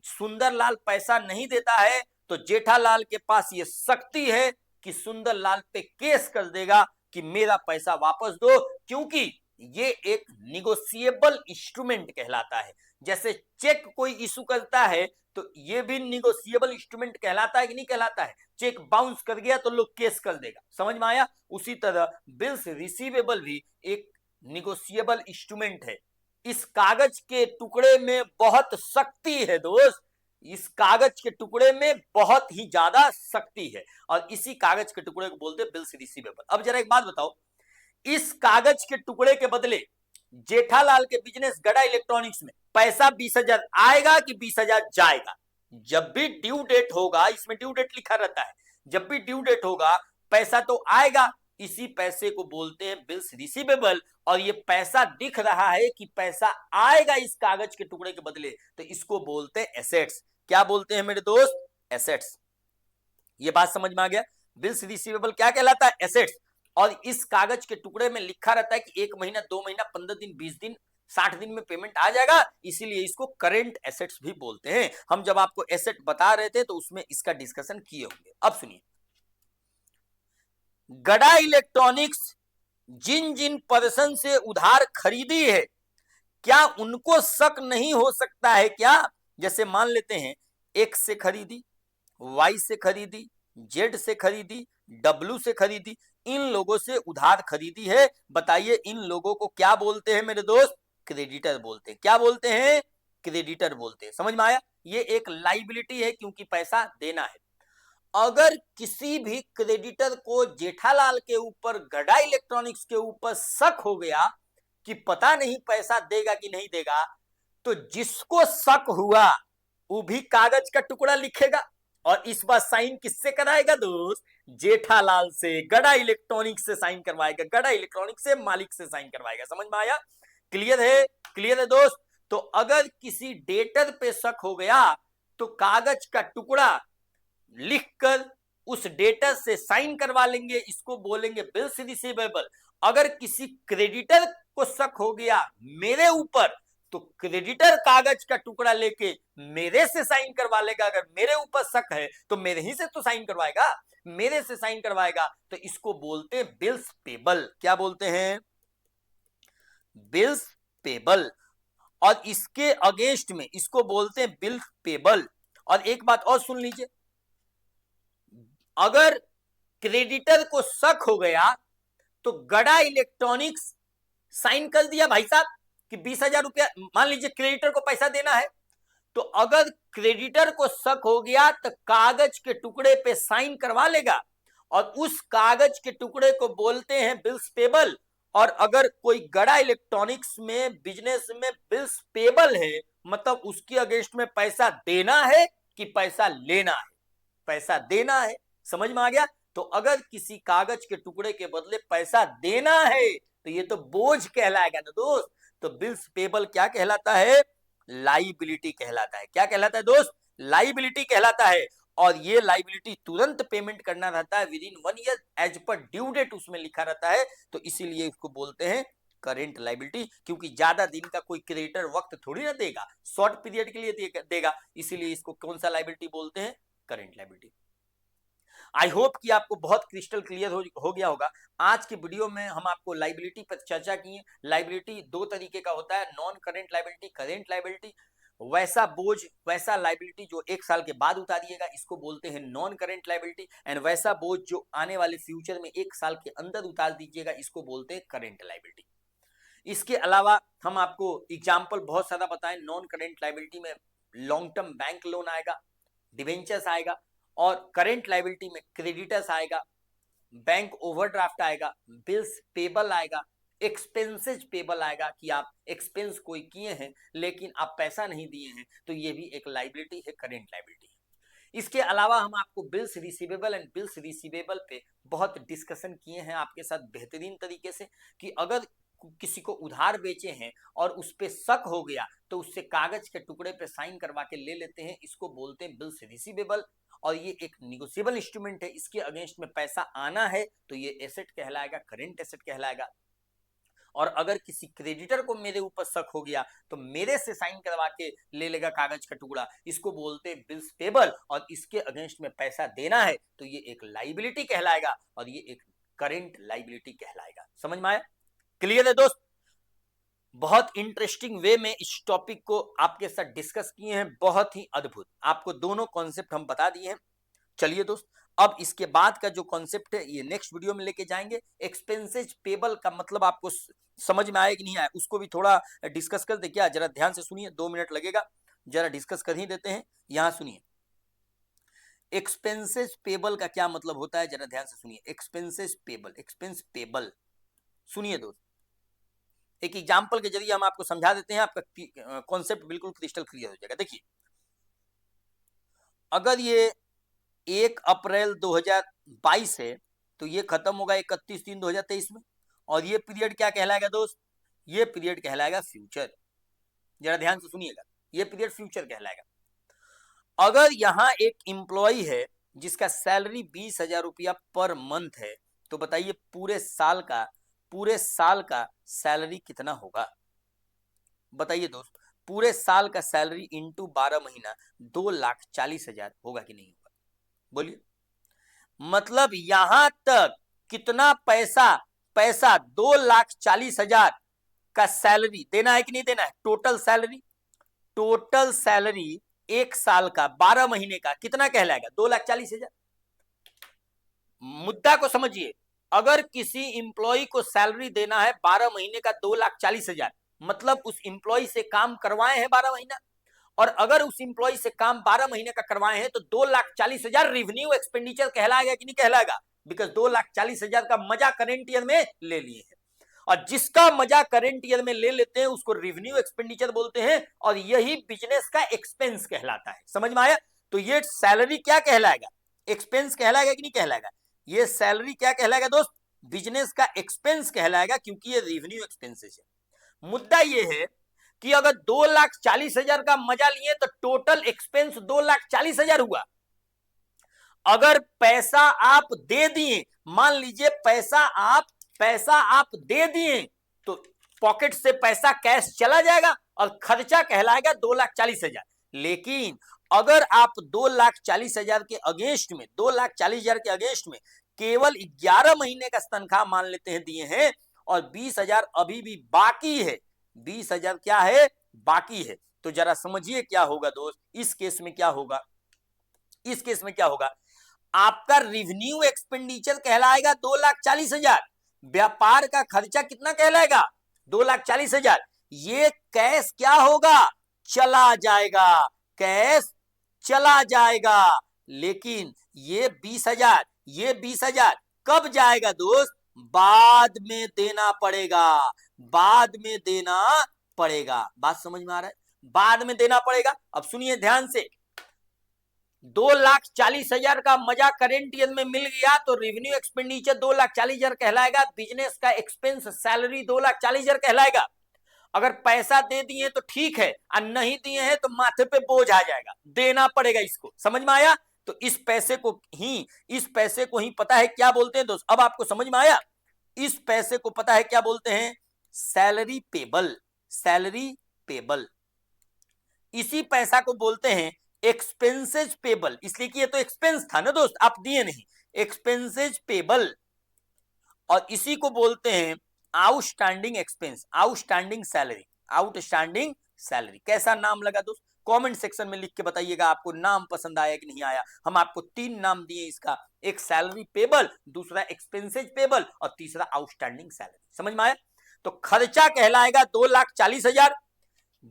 सुंदरलाल पैसा नहीं देता है तो जेठालाल के पास ये शक्ति है कि सुंदरलाल पे केस कर देगा कि मेरा पैसा वापस दो, क्योंकि ये एक निगोशिएबल इंस्ट्रूमेंट कहलाता है। जैसे चेक कोई इशू करता है तो ये भी निगोशिएबल इंस्ट्रूमेंट कहलाता है कि नहीं कहलाता है? चेक बाउंस कर गया तो लोग केस कर देगा। समझ में आया? उसी तरह बिल्स रिसीवेबल भी एक निगोशिएबल इंस्ट्रूमेंट है। इस कागज के टुकड़े में बहुत शक्ति है दोस्त, इस कागज के टुकड़े में बहुत ही ज्यादा शक्ति है और इसी कागज के टुकड़े को बोलते हैं बिल्स रिसीवेबल। अब जरा एक बात बताओ, इस कागज के टुकड़े के बदले जेठालाल के बिजनेस गड़ा इलेक्ट्रॉनिक्स में पैसा 20,000 आएगा कि 20,000 जाएगा? जब भी ड्यू डेट होगा, इसमें ड्यू डेट लिखा रहता है, जब भी ड्यू डेट होगा पैसा तो आएगा। इसी पैसे को बोलते हैं बिल्स रिसीवेबल। और ये पैसा दिख रहा है कि पैसा आएगा इस कागज के टुकड़े के बदले, तो इसको बोलते हैं एसेट्स। क्या बोलते हैं मेरे दोस्त? एसेट्स। ये बात समझ में आ गया? बिल्स रिसीवेबल क्या कहलाता है? एसेट्स। और इस कागज के टुकड़े में लिखा रहता है कि 1 महीना, 2 महीना, 15 दिन, 20 दिन, 60 दिन में पेमेंट आ जाएगा, इसीलिए इसको करेंट एसेट्स भी बोलते हैं। हम जब आपको एसेट बता रहे थे तो उसमें इसका डिस्कशन किए होंगे। अब सुनिए, गड़ा इलेक्ट्रॉनिक्स जिन जिन पर्सन से उधार खरीदी है, क्या उनको शक नहीं हो सकता है क्या? जैसे मान लेते हैं एक्स से खरीदी, वाई से खरीदी, जेड से खरीदी, डब्ल्यू से खरीदी, इन लोगों से उधार खरीदी है। बताइए इन लोगों को क्या बोलते हैं मेरे दोस्त? क्रेडिटर बोलते हैं। क्या बोलते हैं? क्रेडिटर बोलते हैं। समझ में आया? ये एक लाइबिलिटी है क्योंकि पैसा देना है। अगर किसी भी क्रेडिटर को जेठालाल के ऊपर, गड़ा इलेक्ट्रॉनिक्स के ऊपर शक हो गया कि पता नहीं पैसा देगा कि नहीं देगा, तो जिसको शक हुआ वो भी कागज का टुकड़ा लिखेगा और इस बार साइन किससे कराएगा दोस्त? जेठालाल से, गड़ा इलेक्ट्रॉनिक्स से साइन करवाएगा, गड़ा इलेक्ट्रॉनिक्स से मालिक से साइन करवाएगा। समझ में आया? क्लियर है? क्लियर है दोस्त? तो अगर किसी डेटर पे शक हो गया तो कागज का टुकड़ा लिखकर उस डेटर से साइन करवा लेंगे, इसको बोलेंगे बिल्स रिसीवेबल। अगर किसी क्रेडिटर को शक हो गया मेरे ऊपर तो क्रेडिटर कागज का टुकड़ा लेके मेरे से साइन करवा लेगा। अगर मेरे ऊपर शक है तो मेरे ही से तो साइन करवाएगा, मेरे से साइन करवाएगा, तो इसको बोलते हैं बिल्स पेबल। क्या बोलते हैं? Bills payable. और इसके अगेंस्ट में इसको बोलते हैं बिल्स पेबल। और एक बात और सुन लीजिए, अगर क्रेडिटर को शक हो गया तो गड़ा इलेक्ट्रॉनिक्स साइन कर दिया भाई साहब कि 20,000 रुपया, मान लीजिए क्रेडिटर को पैसा देना है, तो अगर क्रेडिटर को शक हो गया तो कागज के टुकड़े पे साइन करवा लेगा और उस कागज के टुकड़े को बोलते हैं बिल्स पेबल। और अगर कोई गड़ा इलेक्ट्रॉनिक्स में बिजनेस में बिल्स पेबल है, मतलब उसके अगेंस्ट में पैसा देना है कि पैसा लेना है? पैसा देना है। समझ में आ गया? तो अगर किसी कागज के टुकड़े के बदले पैसा देना है तो ये तो बोझ कहलाएगा ना दोस्त। तो बिल्स पेबल क्या कहलाता है? लाइबिलिटी कहलाता है। क्या कहलाता है दोस्त? लाइबिलिटी कहलाता है। और ये लाइबिलिटी तुरंत पेमेंट करना रहता है विद इन 1 ईयर एज पर ड्यू डेट उसमें लिखा रहता है, तो इसीलिए इसको बोलते हैं करेंट लाइबिलिटी। क्योंकि ज्यादा दिन का कोई क्रेडिटर वक्त थोड़ी ना देगा, शॉर्ट पीरियड के लिए देगा, इसीलिए इसको कौन सा लाइबिलिटी बोलते हैं? Current liability. आई होप कि आपको बहुत क्रिस्टल क्लियर हो गया होगा। आज के वीडियो में हम आपको लाइबिलिटी पर चर्चा की है। लाइबिलिटी दो तरीके का होता है, non current liability, current liability. वैसा बोझ, वैसा लाइबिलिटी जो 1 साल के बाद उतारिएगा, इसको बोलते हैं नॉन करेंट लाइबिलिटी। एंड वैसा बोझ जो आने वाले फ्यूचर में 1 साल के अंदर उतार दीजिएगा, इसको बोलते हैं करेंट लाइबिलिटी। इसके अलावा हम आपको एग्जाम्पल बहुत सारा बताएं। नॉन करेंट लाइबिलिटी में लॉन्ग टर्म बैंक लोन आएगा, डिवेंचर्स आएगा, और करेंट लाइबिलिटी में क्रेडिटर्स आएगा, बैंक ओवरड्राफ्ट आएगा, बिल्स पेबल आएगा, एक्सपेंसेस पेबल आएगा कि आप एक्सपेंस कोई किए हैं लेकिन आप पैसा नहीं दिए हैं, तो ये भी एक लाइबिलिटी है, करेंट लाइबिलिटी है। इसके अलावा हम आपको bills receivable and bills receivable पे बहुत डिस्कशन किए हैं आपके साथ बेहतरीन तरीके से कि अगर किसी को उधार बेचे हैं और उस पे शक हो गया तो उससे कागज के टुकड़े पे साइन करवा के ले लेते हैं, इसको बोलते हैं बिल्स रिसीवेबल। और ये एक निगोशिएबल इंस्ट्रूमेंट है, इसके अगेंस्ट में पैसा आना है तो ये एसेट कहलाएगा, करेंट एसेट कहलाएगा। और अगर किसी क्रेडिटर को मेरे ऊपर शक हो गया तो मेरे से साइन करवा के ले लेगा कागज का टुकड़ा, इसको बोलते हैं बिल्स पेबल। और इसके अगेंस्ट में पैसा देना है तो ये एक लाइबिलिटी कहलाएगा और ये एक करेंट लाइबिलिटी कहलाएगा। समझ में आया? क्लियर है दोस्त? बहुत इंटरेस्टिंग वे में इस टॉपिक को आपके साथ डिस्कस किए हैं, बहुत ही अद्भुत। आपको दोनों कॉन्सेप्ट हम बता दिए हैं। चलिए दोस्त, अब इसके बाद का जो कॉन्सेप्ट है ये नेक्स्ट वीडियो में लेके जाएंगे। एक्सपेंसेस पेबल का मतलब आपको समझ में आया कि नहीं आया, उसको भी थोड़ा डिस्कस कर दे क्या? जरा ध्यान से सुनिए, 2 मिनट लगेगा, जरा डिस्कस कर ही देते हैं। यहां सुनिए, एक्सपेंसेस पेबल का क्या मतलब होता है, जरा ध्यान से सुनिए। एक्सपेंसेस पेबल, एक्सपेंस पेबल, सुनिए दोस्त, एक एग्जाम्पल के जरिए हम आपको समझा देते हैं, आपका कॉन्सेप्ट बिल्कुल क्रिस्टल क्लियर हो जाएगा। देखिए, अगर ये 1 अप्रैल 2022 है तो ये खत्म होगा 31/3/2023 में, और ये पीरियड क्या कहलाएगा दोस्त? ये पीरियड कहलाएगा फ्यूचर। जरा ध्यान से सुनिएगा, ये पीरियड फ्यूचर कहलाएगा। अगर यहां एक एम्प्लॉय है जिसका सैलरी 20,000 रुपया पर मंथ है, तो बताइए पूरे साल का सैलरी कितना होगा? बताइए दोस्त, पूरे साल का सैलरी इंटू 12 महीना 2,40,000 होगा कि नहीं होगा? बोलिए। मतलब यहां तक कितना पैसा पैसा 2,40,000 का सैलरी देना है कि नहीं देना है? टोटल सैलरी एक साल का 12 महीने का कितना कहलाएगा? 2,40,000। मुद्दा को समझिए, अगर किसी इंप्लॉय को सैलरी देना है 12 महीने का 2,40,000, मतलब उस इंप्लॉय से काम करवाए हैं 12 महीना, और अगर उस इंप्लॉय से काम 12 महीने का करवाए हैं तो 2,40,000 रेवेन्यू एक्सपेंडिचर कहलाएगा कि नहीं कहलाएगा? बिकॉज 2,40,000 का मजा करेंट ईयर में ले लिए हैं, और जिसका मजा करेंट ईयर में ले लेते हैं उसको रेवेन्यू एक्सपेंडिचर बोलते हैं, और यही बिजनेस का एक्सपेंस कहलाता है। समझ में आया? तो ये सैलरी क्या कहलाएगा? एक्सपेंस कहलाएगा कि नहीं कहलाएगा? ये सैलरी क्या कहलाएगा दोस्त? बिजनेस का एक्सपेंस कहलाएगा, क्योंकि ये रेवेन्यू एक्सपेंसेस है। मुद्दा ये है कि अगर 2,40,000 का मजा लिए तो टोटल एक्सपेंस 2,40,000 हुआ। अगर पैसा आप दे दिए, मान लीजिए पैसा आप दे दिए, तो पॉकेट से पैसा कैश चला जाएगा और खर्चा कहलाएगा 2,40,000। लेकिन अगर आप 2,40,000 के अगेंस्ट में 2,40,000 के अगेंस्ट में केवल 11 महीने का तनख्वाह मान लेते हैं दिए हैं, और 20,000 अभी भी बाकी है, 20,000 क्या है? बाकी है, तो जरा समझिए क्या होगा दोस्त। इस केस में क्या होगा? इस केस में क्या होगा? आपका रेवेन्यू एक्सपेंडिचर कहलाएगा 2,40,000, व्यापार का खर्चा कितना कहलाएगा? 2,40,000। ये कैश क्या होगा? चला जाएगा, कैश चला जाएगा। लेकिन ये 20,000 कब जाएगा दोस्त? बाद में देना पड़ेगा, बाद में देना पड़ेगा। बात समझ में आ रहा है? बाद में देना पड़ेगा। अब सुनिए ध्यान से, 2,40,000 का मजा करेंट ईयर में मिल गया तो रेवेन्यू एक्सपेंडिचर 2,40,000 कहलाएगा, बिजनेस का एक्सपेंस सैलरी 2,40,000 कहलाएगा। अगर पैसा दे दिए तो ठीक है, और नहीं दिए हैं तो माथे पे बोझ आ जाएगा, देना पड़ेगा इसको। समझ में आया? तो इस पैसे को ही पता है क्या बोलते हैं दोस्त? अब आपको समझ में आया? इस पैसे को पता है क्या बोलते हैं? Salary payable. Salary payable. इसी पैसा को बोलते हैं एक्सपेंसेज पेबल, इसलिए कि ये तो एक्सपेंस था ना दोस्त, आप दिए नहीं, एक्सपेंसेज पेबल। और इसी को बोलते हैं आउटस्टैंडिंग एक्सपेंस, आउटस्टैंडिंग सैलरी। कैसा नाम लगा दोस्त? कमेंट सेक्शन में लिख के बताइएगा आपको नाम पसंद आया कि नहीं आया। हम आपको 3 नाम दिए इसका, एक सैलरी पेबल, दूसरा एक्सपेंसेज पेबल, और तीसरा आउटस्टैंडिंग सैलरी। समझ में आया? तो खर्चा कहलाएगा 2,40,000।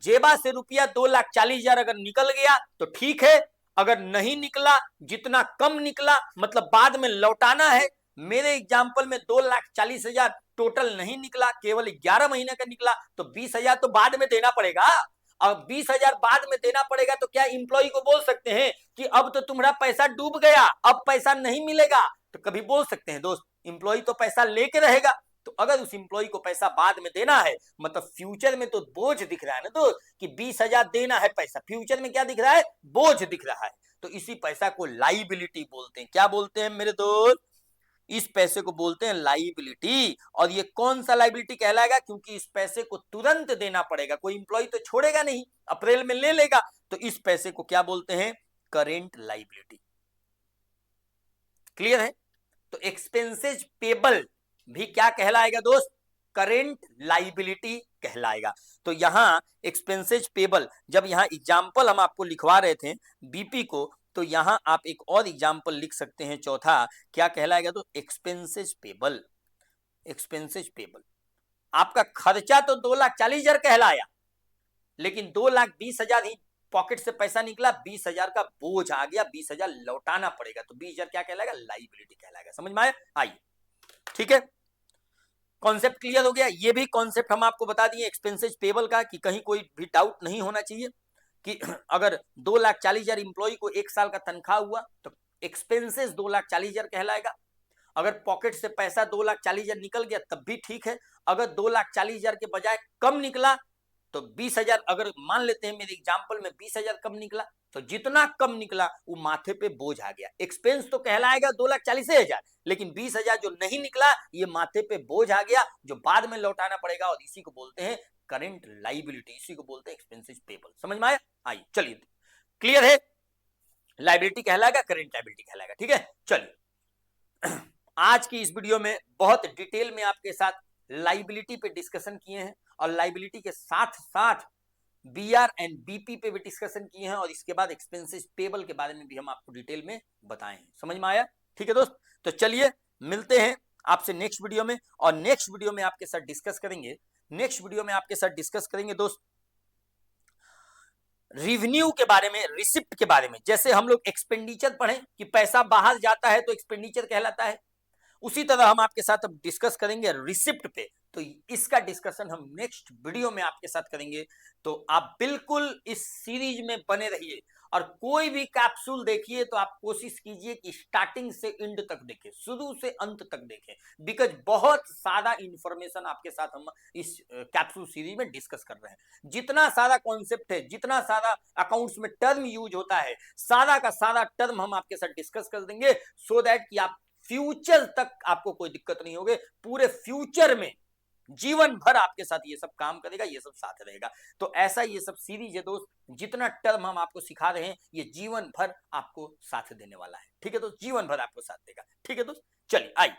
जेबा से रुपया 2,40,000 अगर निकल गया तो ठीक है, अगर नहीं निकला, जितना कम निकला मतलब बाद में लौटाना है। मेरे एग्जाम्पल में 2,40,000 टोटल नहीं निकला, केवल 11 महीने का निकला, तो 20,000 तो बाद में देना पड़ेगा। अब 20,000 बाद में देना पड़ेगा तो क्या इंप्लॉय को बोल सकते हैं कि अब तो तुम्हारा पैसा डूब गया, अब पैसा नहीं मिलेगा? तो कभी बोल सकते हैं दोस्त? इंप्लॉय तो पैसा लेके रहेगा। तो अगर उस इंप्लॉय को पैसा बाद में देना है, मतलब फ्यूचर में तो बोझ दिख रहा है ना दोस्त कि 20,000 देना है पैसा, फ्यूचर में क्या दिख रहा है? बोझ दिख रहा है। तो इसी पैसा को लाइबिलिटी बोलते हैं। क्या बोलते हैं मेरे दोस्त? इस पैसे को बोलते हैं लाइबिलिटी। और ये कौन सा लाइबिलिटी कहलाएगा? क्योंकि इस पैसे को तुरंत देना पड़ेगा, कोई इंप्लॉय तो छोड़ेगा नहीं, अप्रैल में ले लेगा। तो इस पैसे को क्या बोलते हैं? Current liability. क्लियर है? तो एक्सपेंसेज पेबल भी क्या कहलाएगा दोस्त? करेंट लाइबिलिटी कहलाएगा। तो यहां एक्सपेंसेज पेबल, जब यहां एग्जाम्पल हम आपको लिखवा रहे थे बीपी को, तो यहां आप एक और एग्जाम्पल लिख सकते हैं चौथा, क्या कहलाएगा? तो एक्सपेंसेज पेबल। एक्सपेंसेज पेबल, आपका खर्चा तो 2,40,000 कहलाया, लेकिन 2,20,000 ही पॉकेट से पैसा निकला, 20,000 का बोझ आ गया, 20,000 लौटाना पड़ेगा, तो 20,000 क्या कहलाएगा? लाइबिलिटी कहलाएगा। समझ में आया? आइए, ठीक है, कॉन्सेप्ट क्लियर हो गया। ये भी कॉन्सेप्ट हम आपको बता दिए एक्सपेंसेज पेबल का, कि कहीं कोई भी डाउट नहीं होना चाहिए कि अगर 2,40,000 इंप्लॉय को एक साल का तनख्वाह हुआ तो एक्सपेंसेस 2,40,000 कहलाएगा। अगर पॉकेट से पैसा 2,40,000 निकल गया तब भी ठीक है। अगर 2,40,000 के बजाय कम निकला तो 20,000 अगर मान लेते हैं मेरे एग्जांपल में 20,000 कम निकला, तो जितना कम निकला वो माथे पे बोझ आ गया। एक्सपेंस तो कहलाएगा 2,40,000, लेकिन 20,000 जो नहीं निकला ये माथे पे बोझ आ गया, जो बाद में लौटाना पड़ेगा, और इसी को बोलते हैं करंट लाइबिलिटी, इसी को बोलते हैं एक्सपेंसेस पेबल। समझ में आया? आइए चलिए, क्लियर है? लाइबिलिटी कहलाएगा, करंट लाइबिलिटी कहलाएगा। ठीक है, चलिए आज की इस वीडियो में बहुत डिटेल में आपके साथ लाइबिलिटी पे डिस्कशन किए हैं, और लाइबिलिटी के साथ साथ बीआर एंड बीपी पे भी डिस्कशन किए हैं, और इसके बाद एक्सपेंसेस पेबल के बारे में भी हम आपको डिटेल में बताए हैं। समझ में आया? ठीक है दोस्त, तो चलिए मिलते हैं आपसे नेक्स्ट वीडियो में, और नेक्स्ट वीडियो में आपके साथ डिस्कस करेंगे दोस्त रिवेन्यू के बारे में, रिसिप्ट के बारे में। जैसे हम लोग एक्सपेंडिचर पढ़े कि पैसा बाहर जाता है तो एक्सपेंडिचर कहलाता है, उसी तरह हम आपके साथ अब डिस्कस करेंगे रिसिप्ट पे। तो इसका डिस्कशन हम नेक्स्ट वीडियो में आपके साथ करेंगे, तो आप बिल्कुल इस सीरीज में बने रहिए, और कोई भी कैप्सूल देखिए तो आप कोशिश कीजिए कि स्टार्टिंग से एंड तक देखें, शुरू से अंत तक देखें, बिकॉज बहुत सारा इंफॉर्मेशन आपके साथ हम इस कैप्सूल सीरीज में डिस्कस कर रहे हैं। जितना सारा कॉन्सेप्ट है, जितना सारा अकाउंट्स में टर्म यूज होता है, सारा का सारा टर्म हम आपके साथ डिस्कस कर देंगे, सो दैट कि आप फ्यूचर तक आपको कोई दिक्कत नहीं होगी, पूरे फ्यूचर में जीवन भर आपके साथ ये सब काम करेगा, ये सब साथ रहेगा। तो ऐसा ये सब सीरीज है दोस्त, जितना टर्म हम आपको सिखा रहे हैं ये जीवन भर आपको साथ देने वाला है। ठीक है दोस्त, जीवन भर आपको साथ देगा। ठीक है दोस्त, चलिए आइए,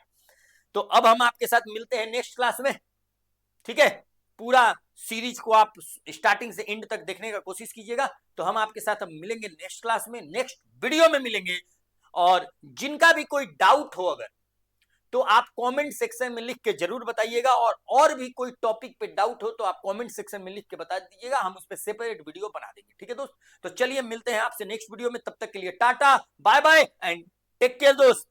तो अब हम आपके साथ मिलते हैं नेक्स्ट क्लास में। ठीक है, पूरा सीरीज को आप स्टार्टिंग से एंड तक देखने का कोशिश कीजिएगा। तो हम आपके साथ अब मिलेंगे नेक्स्ट क्लास में, नेक्स्ट वीडियो में मिलेंगे, और जिनका भी कोई डाउट हो अगर, तो आप कमेंट सेक्शन में लिख के जरूर बताइएगा, और भी कोई टॉपिक पे डाउट हो तो आप कमेंट सेक्शन में लिख के बता दीजिएगा, हम उस पर सेपरेट वीडियो बना देंगे। ठीक है दोस्त, तो चलिए मिलते हैं आपसे नेक्स्ट वीडियो में, तब तक के लिए tata bye bye and take care दोस्त।